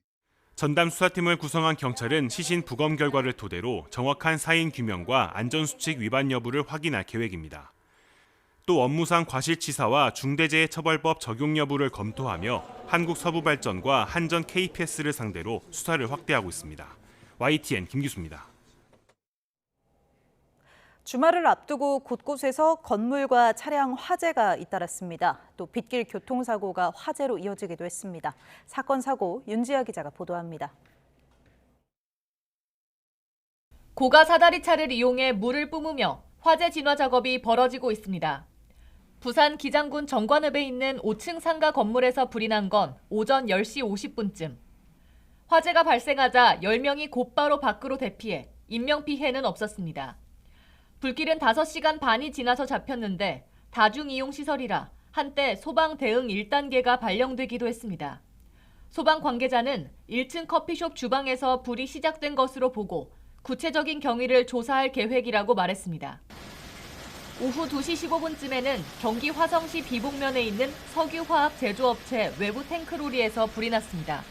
G: 전담 수사팀을 구성한 경찰은 시신 부검 결과를 토대로 정확한 사인 규명과 안전수칙 위반 여부를 확인할 계획입니다. 또 업무상 과실치사와 중대재해처벌법 적용 여부를 검토하며 한국서부발전과 한전 KPS를 상대로 수사를 확대하고 있습니다. YTN 김기수입니다.
B: 주말을 앞두고 곳곳에서 건물과 차량 화재가 잇따랐습니다. 또 빗길 교통사고가 화재로 이어지기도 했습니다. 사건 사고 윤지아 기자가 보도합니다.
V: 고가 사다리차를 이용해 물을 뿜으며 화재 진화 작업이 벌어지고 있습니다. 부산 기장군 정관읍에 있는 5층 상가 건물에서 불이 난 건 오전 10시 50분쯤. 화재가 발생하자 10명이 곧바로 밖으로 대피해 인명피해는 없었습니다. 불길은 5시간 반이 지나서 잡혔는데 다중이용시설이라 한때 소방 대응 1단계가 발령되기도 했습니다. 소방 관계자는 1층 커피숍 주방에서 불이 시작된 것으로 보고 구체적인 경위를 조사할 계획이라고 말했습니다. 오후 2시 15분쯤에는 경기 화성시 비봉면에 있는 석유화학 제조업체 외부 탱크로리에서 불이 났습니다.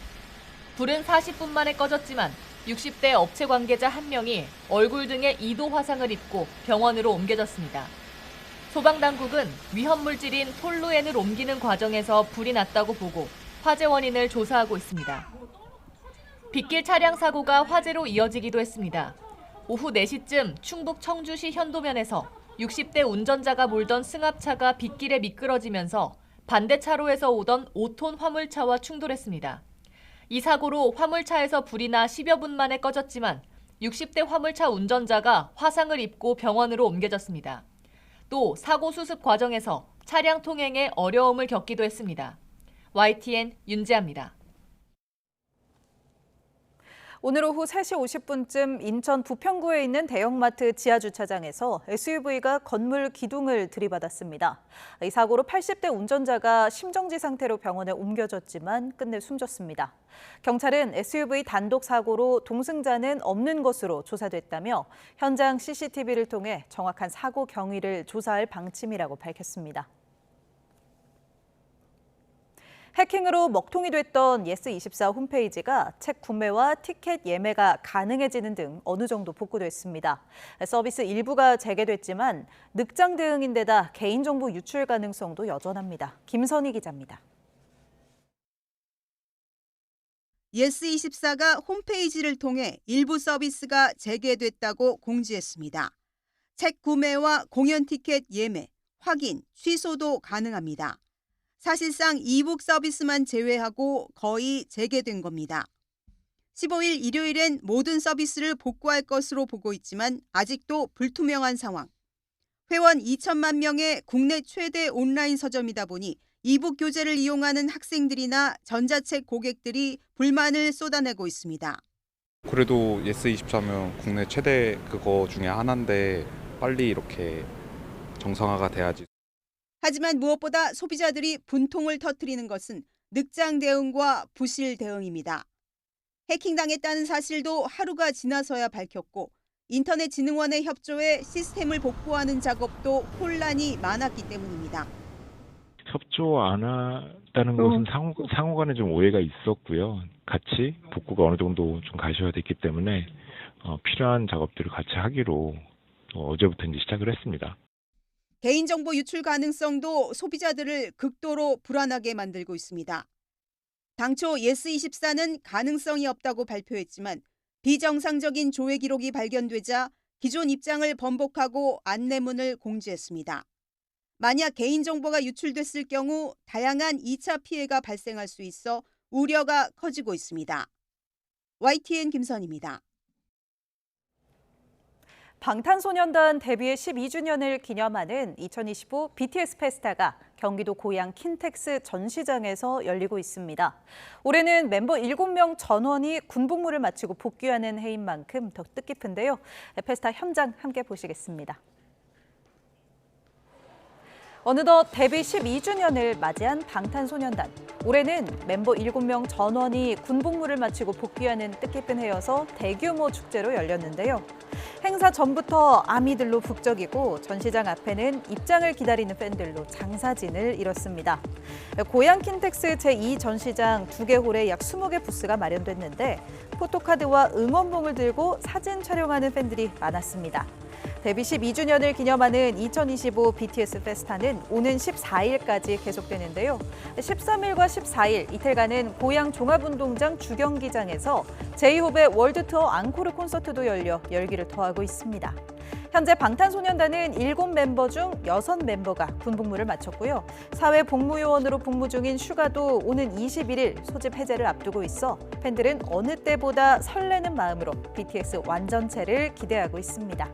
V: 불은 40분 만에 꺼졌지만 60대 업체 관계자 1명이 얼굴 등에 2도 화상을 입고 병원으로 옮겨졌습니다. 소방당국은 위험물질인 톨루엔을 옮기는 과정에서 불이 났다고 보고 화재 원인을 조사하고 있습니다. 빗길 차량 사고가 화재로 이어지기도 했습니다. 오후 4시쯤 충북 청주시 현도면에서 60대 운전자가 몰던 승합차가 빗길에 미끄러지면서 반대 차로에서 오던 5톤 화물차와 충돌했습니다. 이 사고로 화물차에서 불이 나 10여 분 만에 꺼졌지만 60대 화물차 운전자가 화상을 입고 병원으로 옮겨졌습니다. 또 사고 수습 과정에서 차량 통행에 어려움을 겪기도 했습니다. YTN 윤지아입니다.
B: 오늘 오후 3시 50분쯤 인천 부평구에 있는 대형마트 지하주차장에서 SUV가 건물 기둥을 들이받았습니다. 이 사고로 80대 운전자가 심정지 상태로 병원에 옮겨졌지만 끝내 숨졌습니다. 경찰은 SUV 단독 사고로 동승자는 없는 것으로 조사됐다며 현장 CCTV를 통해 정확한 사고 경위를 조사할 방침이라고 밝혔습니다. 해킹으로 먹통이 됐던 예스24 홈페이지가 책 구매와 티켓 예매가 가능해지는 등 어느 정도 복구됐습니다. 서비스 일부가 재개됐지만 늑장 대응인데다 개인정보 유출 가능성도 여전합니다. 김선희 기자입니다.
W: 예스24가 홈페이지를 통해 일부 서비스가 재개됐다고 공지했습니다. 책 구매와 공연 티켓 예매, 확인, 취소도 가능합니다. 사실상 이북 서비스만 제외하고 거의 재개된 겁니다. 15일 일요일엔 모든 서비스를 복구할 것으로 보고 있지만 아직도 불투명한 상황. 회원 2천만 명의 국내 최대 온라인 서점이다 보니 이북 교재를 이용하는 학생들이나 전자책 고객들이 불만을 쏟아내고 있습니다.
F: 그래도 예스24면 국내 최대 그거 중에 하나인데 빨리 이렇게 정상화가 돼야지.
W: 하지만 무엇보다 소비자들이 분통을 터뜨리는 것은 늑장 대응과 부실 대응입니다. 해킹당했다는 사실도 하루가 지나서야 밝혔고 인터넷진흥원의 협조에 시스템을 복구하는 작업도 혼란이 많았기 때문입니다.
H: 협조 안 했다는 것은 상호 간에 좀 오해가 있었고요. 같이 복구가 어느 정도 좀 가셔야 됐기 때문에 필요한 작업들을 같이 하기로 어제부터 이제 시작을 했습니다.
W: 개인정보 유출 가능성도 소비자들을 극도로 불안하게 만들고 있습니다. 당초 예스24는 가능성이 없다고 발표했지만 비정상적인 조회 기록이 발견되자 기존 입장을 번복하고 안내문을 공지했습니다. 만약 개인정보가 유출됐을 경우 다양한 2차 피해가 발생할 수 있어 우려가 커지고 있습니다. YTN 김선입니다.
B: 방탄소년단 데뷔 12주년을 기념하는 2025 BTS 페스타가 경기도 고양 킨텍스 전시장에서 열리고 있습니다. 올해는 멤버 7명 전원이 군복무를 마치고 복귀하는 해인 만큼 더 뜻깊은데요. 페스타 현장 함께 보시겠습니다. 어느덧 데뷔 12주년을 맞이한 방탄소년단. 올해는 멤버 7명 전원이 군복무를 마치고 복귀하는 뜻깊은 해여서 대규모 축제로 열렸는데요. 행사 전부터 아미들로 북적이고 전시장 앞에는 입장을 기다리는 팬들로 장사진을 이뤘습니다. 고양 킨텍스 제2전시장 2개 홀에 약 20개 부스가 마련됐는데 포토카드와 응원봉을 들고 사진 촬영하는 팬들이 많았습니다. 데뷔 12주년을 기념하는 2025 BTS 페스타는 오는 14일까지 계속되는데요. 13일과 14일 이틀간은 고양 종합운동장 주경기장에서 제이홉의 월드투어 앙코르 콘서트도 열려 열기를 더하고 있습니다. 현재 방탄소년단은 7멤버 중 6멤버가 군복무를 마쳤고요. 사회복무요원으로 복무 중인 슈가도 오는 21일 소집 해제를 앞두고 있어 팬들은 어느 때보다 설레는 마음으로 BTS 완전체를 기대하고 있습니다.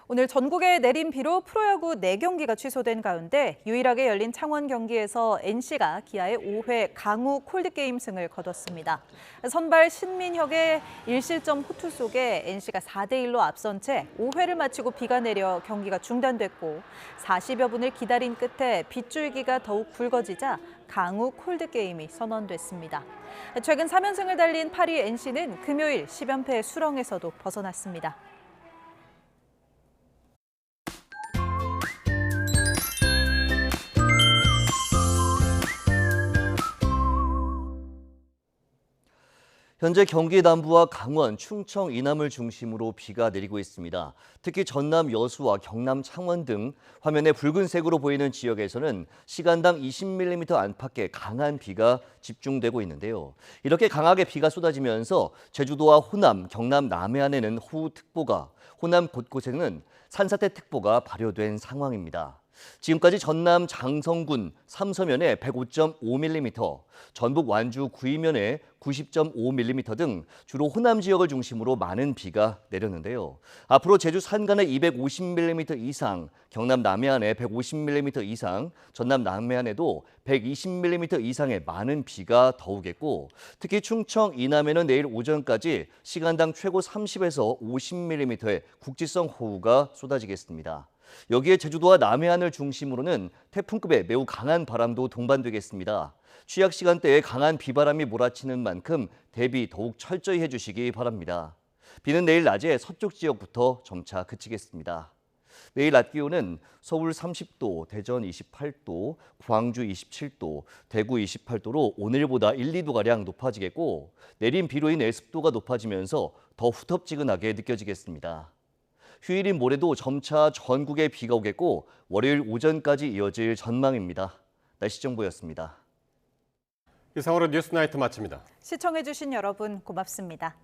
B: 오늘 전국에 내린 비로 프로야구 4경기가 취소된 가운데 유일하게 열린 창원 경기에서 NC가 기아의 5회 강우 콜드게임 승을 거뒀습니다. 선발 신민혁의 1실점 호투 속에 NC가 4대1로 앞선 채 5회를 마치고 비가 내려 경기가 중단됐고 40여 분을 기다린 끝에 빗줄기가 더욱 굵어지자 강우 콜드게임이 선언됐습니다. 최근 3연승을 달린 8위 NC는 금요일 10연패의 수렁에서도 벗어났습니다.
M: 현재 경기 남부와 강원, 충청, 이남을 중심으로 비가 내리고 있습니다. 특히 전남 여수와 경남 창원 등 화면에 붉은색으로 보이는 지역에서는 시간당 20mm 안팎의 강한 비가 집중되고 있는데요. 이렇게 강하게 비가 쏟아지면서 제주도와 호남, 경남 남해안에는 호우특보가, 호남 곳곳에는 산사태특보가 발효된 상황입니다. 지금까지 전남 장성군 삼서면에 105.5mm, 전북 완주 구이면에 90.5mm 등 주로 호남 지역을 중심으로 많은 비가 내렸는데요. 앞으로 제주 산간에 250mm 이상, 경남 남해안에 150mm 이상, 전남 남해안에도 120mm 이상의 많은 비가 더 오겠고 특히 충청 이남에는 내일 오전까지 시간당 최고 30에서 50mm의 국지성 호우가 쏟아지겠습니다. 여기에 제주도와 남해안을 중심으로는 태풍급의 매우 강한 바람도 동반되겠습니다. 취약 시간대에 강한 비바람이 몰아치는 만큼 대비 더욱 철저히 해주시기 바랍니다. 비는 내일 낮에 서쪽 지역부터 점차 그치겠습니다. 내일 낮 기온은 서울 30도, 대전 28도, 광주 27도, 대구 28도로 오늘보다 1, 2도가량 높아지겠고 내린 비로 인해 습도가 높아지면서 더 후텁지근하게 느껴지겠습니다. 휴일인 모레도 점차 전국에 비가 오겠고 월요일 오전까지 이어질 전망입니다. 날씨 정보였습니다.
A: 이상으로 뉴스나이트 마칩니다.
B: 시청해주신 여러분 고맙습니다.